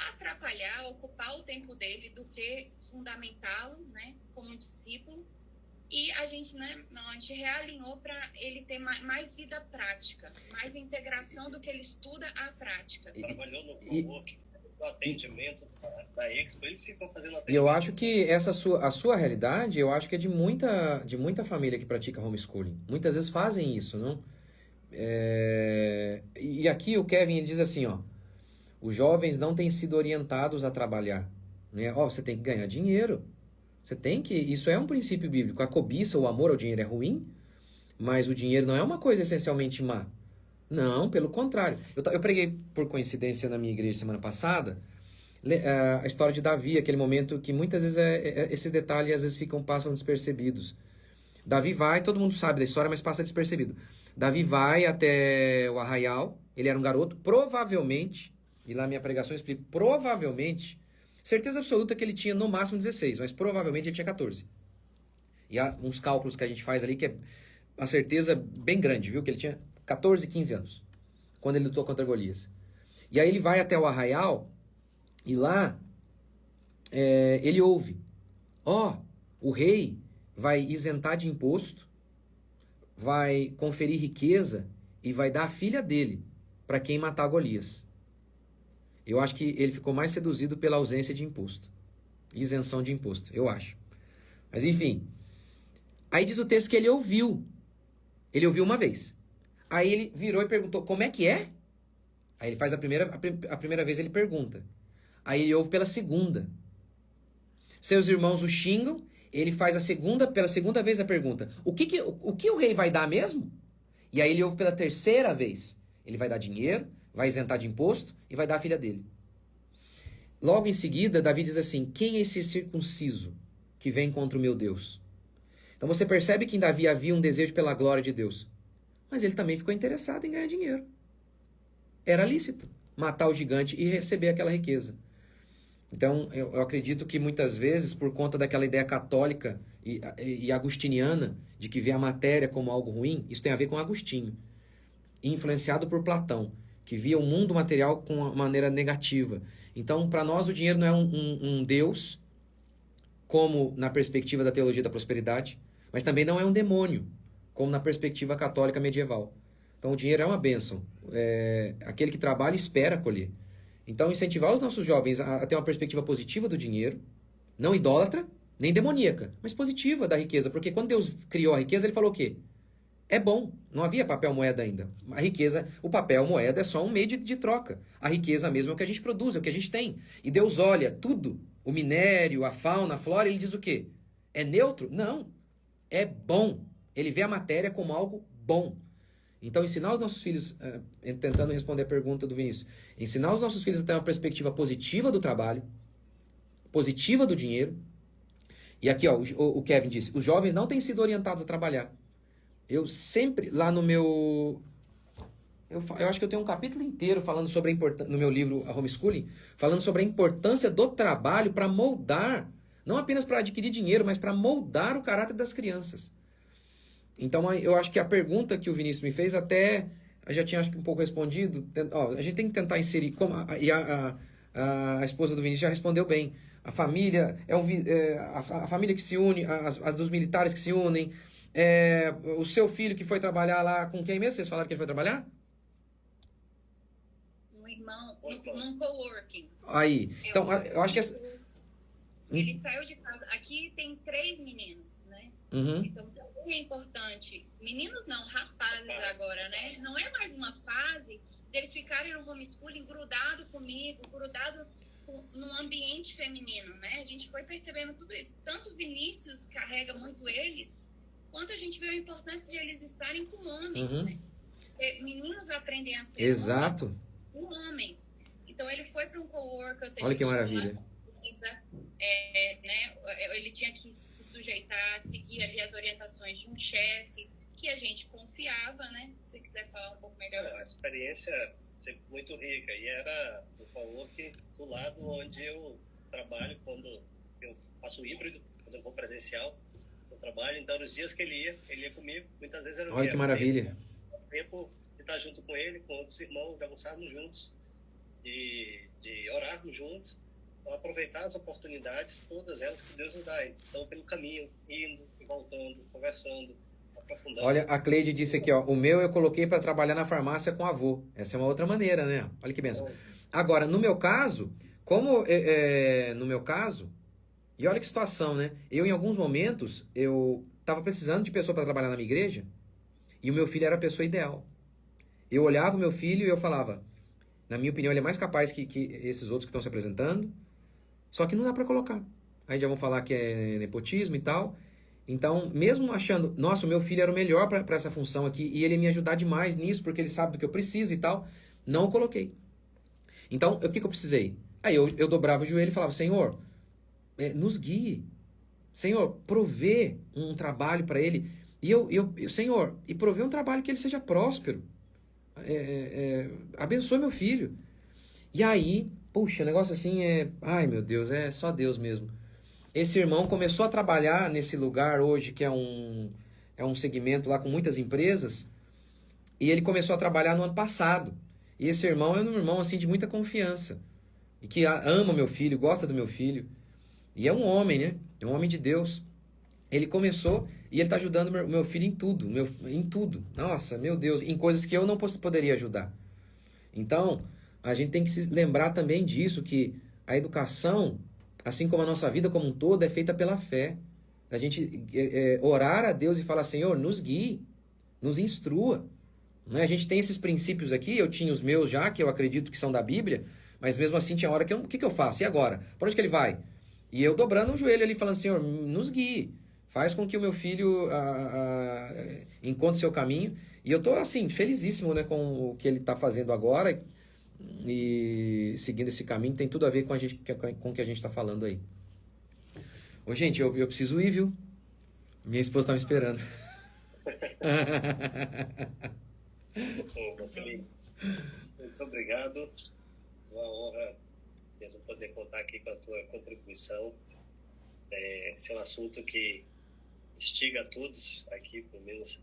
atrapalhar, ocupar o tempo dele do que fundamentá-lo, né, como discípulo. E a gente realinhou para ele ter mais vida prática, mais integração do que ele estuda à prática.
Trabalhou no co-work, no atendimento da Expo, ele ficou fazendo atendimento.
E eu acho que a sua realidade, eu acho que é de muita família que pratica homeschooling. Muitas vezes fazem isso, não? E aqui o Kevin ele diz assim, ó, os jovens não têm sido orientados a trabalhar, né? Você tem que ganhar dinheiro. Isso é um princípio bíblico. A cobiça, o amor ao dinheiro é ruim, mas o dinheiro não é uma coisa essencialmente má. Não, pelo contrário. Eu preguei por coincidência na minha igreja semana passada a história de Davi, aquele momento que muitas vezes esse detalhe às vezes passam despercebidos. Davi vai, todo mundo sabe da história, mas passa despercebido. Davi vai até o arraial, ele era um garoto, provavelmente, e lá minha pregação explica, provavelmente, certeza absoluta que ele tinha no máximo 16, mas provavelmente ele tinha 14. E há uns cálculos que a gente faz ali que é uma certeza bem grande, viu? Que ele tinha 14, 15 anos, quando ele lutou contra Golias. E aí ele vai até o arraial, e lá ele ouve, o rei vai isentar de imposto, vai conferir riqueza e vai dar a filha dele para quem matar Golias. Eu acho que ele ficou mais seduzido pela ausência de imposto. Isenção de imposto, eu acho. Mas enfim. Aí diz o texto que ele ouviu. Ele ouviu uma vez. Aí ele virou e perguntou, como é que é? Aí ele faz a primeira vez ele pergunta. Aí ele ouve pela segunda. Seus irmãos o xingam. Ele faz pela segunda vez a pergunta. O que o rei vai dar mesmo? E aí ele ouve pela terceira vez. Ele vai dar dinheiro, vai isentar de imposto e vai dar a filha dele. Logo em seguida, Davi diz assim, quem é esse circunciso que vem contra o meu Deus? Então você percebe que em Davi havia um desejo pela glória de Deus. Mas ele também ficou interessado em ganhar dinheiro. Era lícito matar o gigante e receber aquela riqueza. Então, eu acredito que muitas vezes, por conta daquela ideia católica e agustiniana, de que vê a matéria como algo ruim, isso tem a ver com Agostinho, influenciado por Platão, que via o mundo material com uma maneira negativa. Então, para nós, o dinheiro não é um Deus, como na perspectiva da teologia da prosperidade, mas também não é um demônio, como na perspectiva católica medieval. Então, o dinheiro é uma bênção. Aquele que trabalha espera colher. Então, incentivar os nossos jovens a ter uma perspectiva positiva do dinheiro, não idólatra, nem demoníaca, mas positiva da riqueza. Porque quando Deus criou a riqueza, ele falou o quê? É bom. Não havia papel moeda ainda. A riqueza, o papel moeda é só um meio de troca. A riqueza mesmo é o que a gente produz, é o que a gente tem. E Deus olha tudo, o minério, a fauna, a flora, ele diz o quê? É neutro? Não. É bom. Ele vê a matéria como algo bom. Então, ensinar os nossos filhos, tentando responder a pergunta do Vinícius, ensinar os nossos filhos a ter uma perspectiva positiva do trabalho, positiva do dinheiro. E aqui, ó, o Kevin disse, os jovens não têm sido orientados a trabalhar. Eu sempre, lá no meu... Eu acho que eu tenho um capítulo inteiro falando sobre a importância, no meu livro, A Homeschooling, falando sobre a importância do trabalho para moldar, não apenas para adquirir dinheiro, mas para moldar o caráter das crianças. Então, eu acho que a pergunta que o Vinícius me fez até, eu já tinha acho que um pouco respondido. Ó, a gente tem que tentar inserir, a esposa do Vinícius já respondeu bem. A família, a família que se une, as dos militares que se unem, o seu filho que foi trabalhar lá com quem mesmo? Vocês falaram que ele foi trabalhar?
Um irmão, num coworking.
Aí, então, eu acho que
ele saiu de casa. Aqui tem 3 meninos, né?
Uhum.
Então, também é importante. Meninos não, rapazes agora, né? Não é mais uma fase deles ficarem no homeschooling grudado comigo, grudado num ambiente feminino, né? A gente foi percebendo tudo isso. Tanto o Vinícius carrega muito eles, quanto a gente vê a importância de eles estarem com homens, né? Porque meninos aprendem a ser
exato
com homens. Então, ele foi para um coworker.
Olha que maravilha.
Né? Ele tinha que se sujeitar, seguir ali as orientações de um chefe que a gente confiava, né? Se você quiser falar um pouco melhor.
A experiência sempre muito rica, e era o coworking do lado onde eu trabalho quando eu faço híbrido, quando eu vou presencial no trabalho. Então, nos dias que ele ia comigo, muitas vezes era
olha que maravilha.
Tempo de estar junto com ele, com outros irmãos, de almoçarmos juntos, de orarmos juntos. Então, aproveitar as oportunidades, todas elas que Deus nos dá. Então, pelo caminho, indo e voltando, conversando, aprofundando.
Olha, a Cleide disse aqui, ó, o meu eu coloquei para trabalhar na farmácia com o avô. Essa é uma outra maneira, né? Olha que benção. Agora, no meu caso, e olha que situação, né? Eu, em alguns momentos, eu estava precisando de pessoa para trabalhar na minha igreja, e o meu filho era a pessoa ideal. Eu olhava o meu filho e eu falava, na minha opinião, ele é mais capaz que esses outros que estão se apresentando, só que não dá para colocar. Aí já vão falar que é nepotismo e tal. Então, mesmo achando, nossa, o meu filho era o melhor para essa função aqui, e ele ia me ajudar demais nisso, porque ele sabe do que eu preciso e tal, não o coloquei. Então, o que eu precisei? Aí eu dobrava o joelho e falava, Senhor, nos guie. Senhor, provê um trabalho para ele. E Senhor, e provê um trabalho que ele seja próspero. Abençoe meu filho. E aí, puxa, o negócio assim ai meu Deus, é só Deus mesmo. Esse irmão começou a trabalhar nesse lugar hoje, que é um segmento lá com muitas empresas, e ele começou a trabalhar no ano passado. E esse irmão é um irmão assim de muita confiança, e que ama meu filho, gosta do meu filho, e é um homem, né? É um homem de Deus. Ele começou e ele está ajudando meu filho em tudo, em tudo. Nossa, meu Deus, em coisas que eu não poderia ajudar. Então, a gente tem que se lembrar também disso, que a educação, assim como a nossa vida como um todo, é feita pela fé. A gente orar a Deus e falar, Senhor, nos guie, nos instrua. Né? A gente tem esses princípios aqui, eu tinha os meus já, que eu acredito que são da Bíblia, mas mesmo assim tinha hora que o que eu faço? E agora? Para onde que ele vai? E eu dobrando o joelho ali, falando, Senhor, nos guie. Faz com que o meu filho encontre seu caminho. E eu estou, assim, felizíssimo, né, com o que ele está fazendo agora e seguindo esse caminho. Tem tudo a ver com o que a gente está falando aí. Ô, gente, eu preciso ir, viu? Minha esposa está me esperando.
Bom, Marcelinho, muito obrigado. Uma honra mesmo poder contar aqui com a tua contribuição. Esse é um assunto que instiga a todos aqui, pelo menos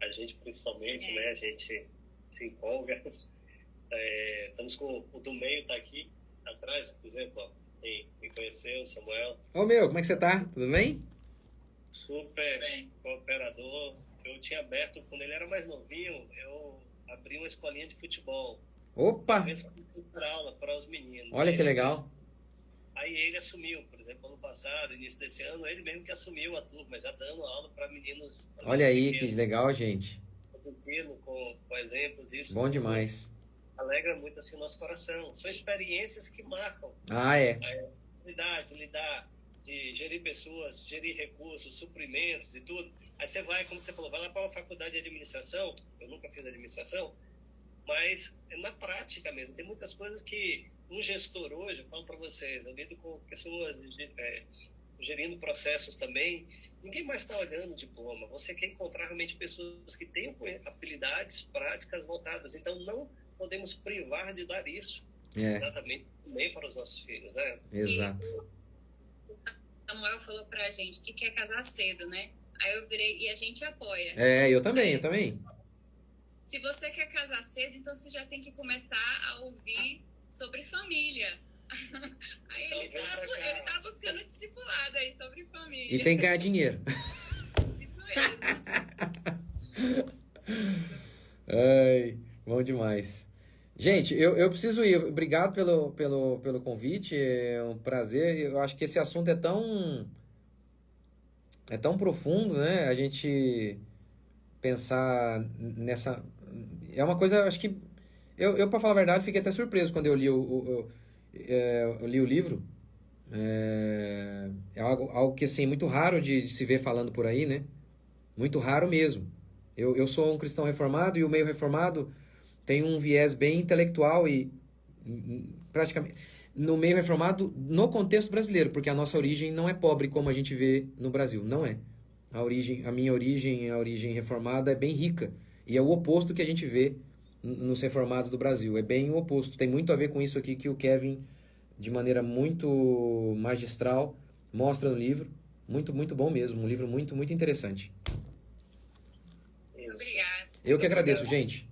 a gente principalmente, né? A gente se empolga. Estamos com o do meio, tá aqui atrás, por exemplo, ó, E me conheceu, Samuel.
Ô meu, como é que você tá? Tudo bem?
Super cooperador. Eu tinha aberto, quando ele era mais novinho, eu abri uma escolinha de futebol.
Opa!
Para aula para os meninos.
Olha que legal.
Aí ele assumiu, por exemplo, ano passado, início desse ano, ele mesmo que assumiu a turma, já dando aula para meninos.
Olha aí, que
pequenos,
legal, gente.
competindo com exemplos. Isso
Bom demais.
alegra muito assim o nosso coração. São experiências que marcam.
Ah, é.
Lidar, de gerir pessoas, gerir recursos, suprimentos e tudo. Aí você vai, como você falou, vai lá para uma faculdade de administração. Eu nunca fiz administração, mas na prática mesmo. Tem muitas coisas que um gestor hoje, eu falo para vocês, eu lido com pessoas gerindo processos também. Ninguém mais está olhando o diploma. Você quer encontrar realmente pessoas que tenham habilidades práticas voltadas. Então, não podemos privar de dar isso exatamente também para os nossos filhos, né?
Exato.
O Samuel falou pra gente que quer casar cedo, né? Aí eu virei, e a gente apoia.
Eu também.
Se você quer casar cedo, então você já tem que começar a ouvir sobre família. Aí ele tá buscando discipulado aí sobre família.
E tem que ganhar dinheiro.
Isso mesmo.
Ai, bom demais. Gente, eu preciso ir. Obrigado pelo convite. É um prazer. Eu acho que esse assunto é tão profundo, né? A gente pensar nessa... É uma coisa, acho que... Eu para falar a verdade, fiquei até surpreso quando eu li eu li o livro. É algo que, assim, muito raro de se ver falando por aí, né? Muito raro mesmo. Eu sou um cristão reformado e o meio reformado tem um viés bem intelectual e praticamente... No meio reformado, no contexto brasileiro, porque a nossa origem não é pobre como a gente vê no Brasil. Não é. A minha origem, a origem reformada, é bem rica. E é o oposto que a gente vê nos reformados do Brasil. É bem o oposto. Tem muito a ver com isso aqui que o Kevin, de maneira muito magistral, mostra no livro. Muito, muito bom mesmo. Um livro muito, muito interessante.
Isso.
Obrigada.
Eu que agradeço, gente.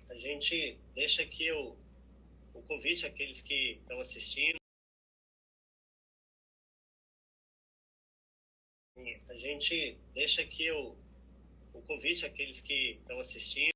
A gente deixa aqui o convite àqueles que estão assistindo. A gente deixa aqui o convite àqueles que estão assistindo.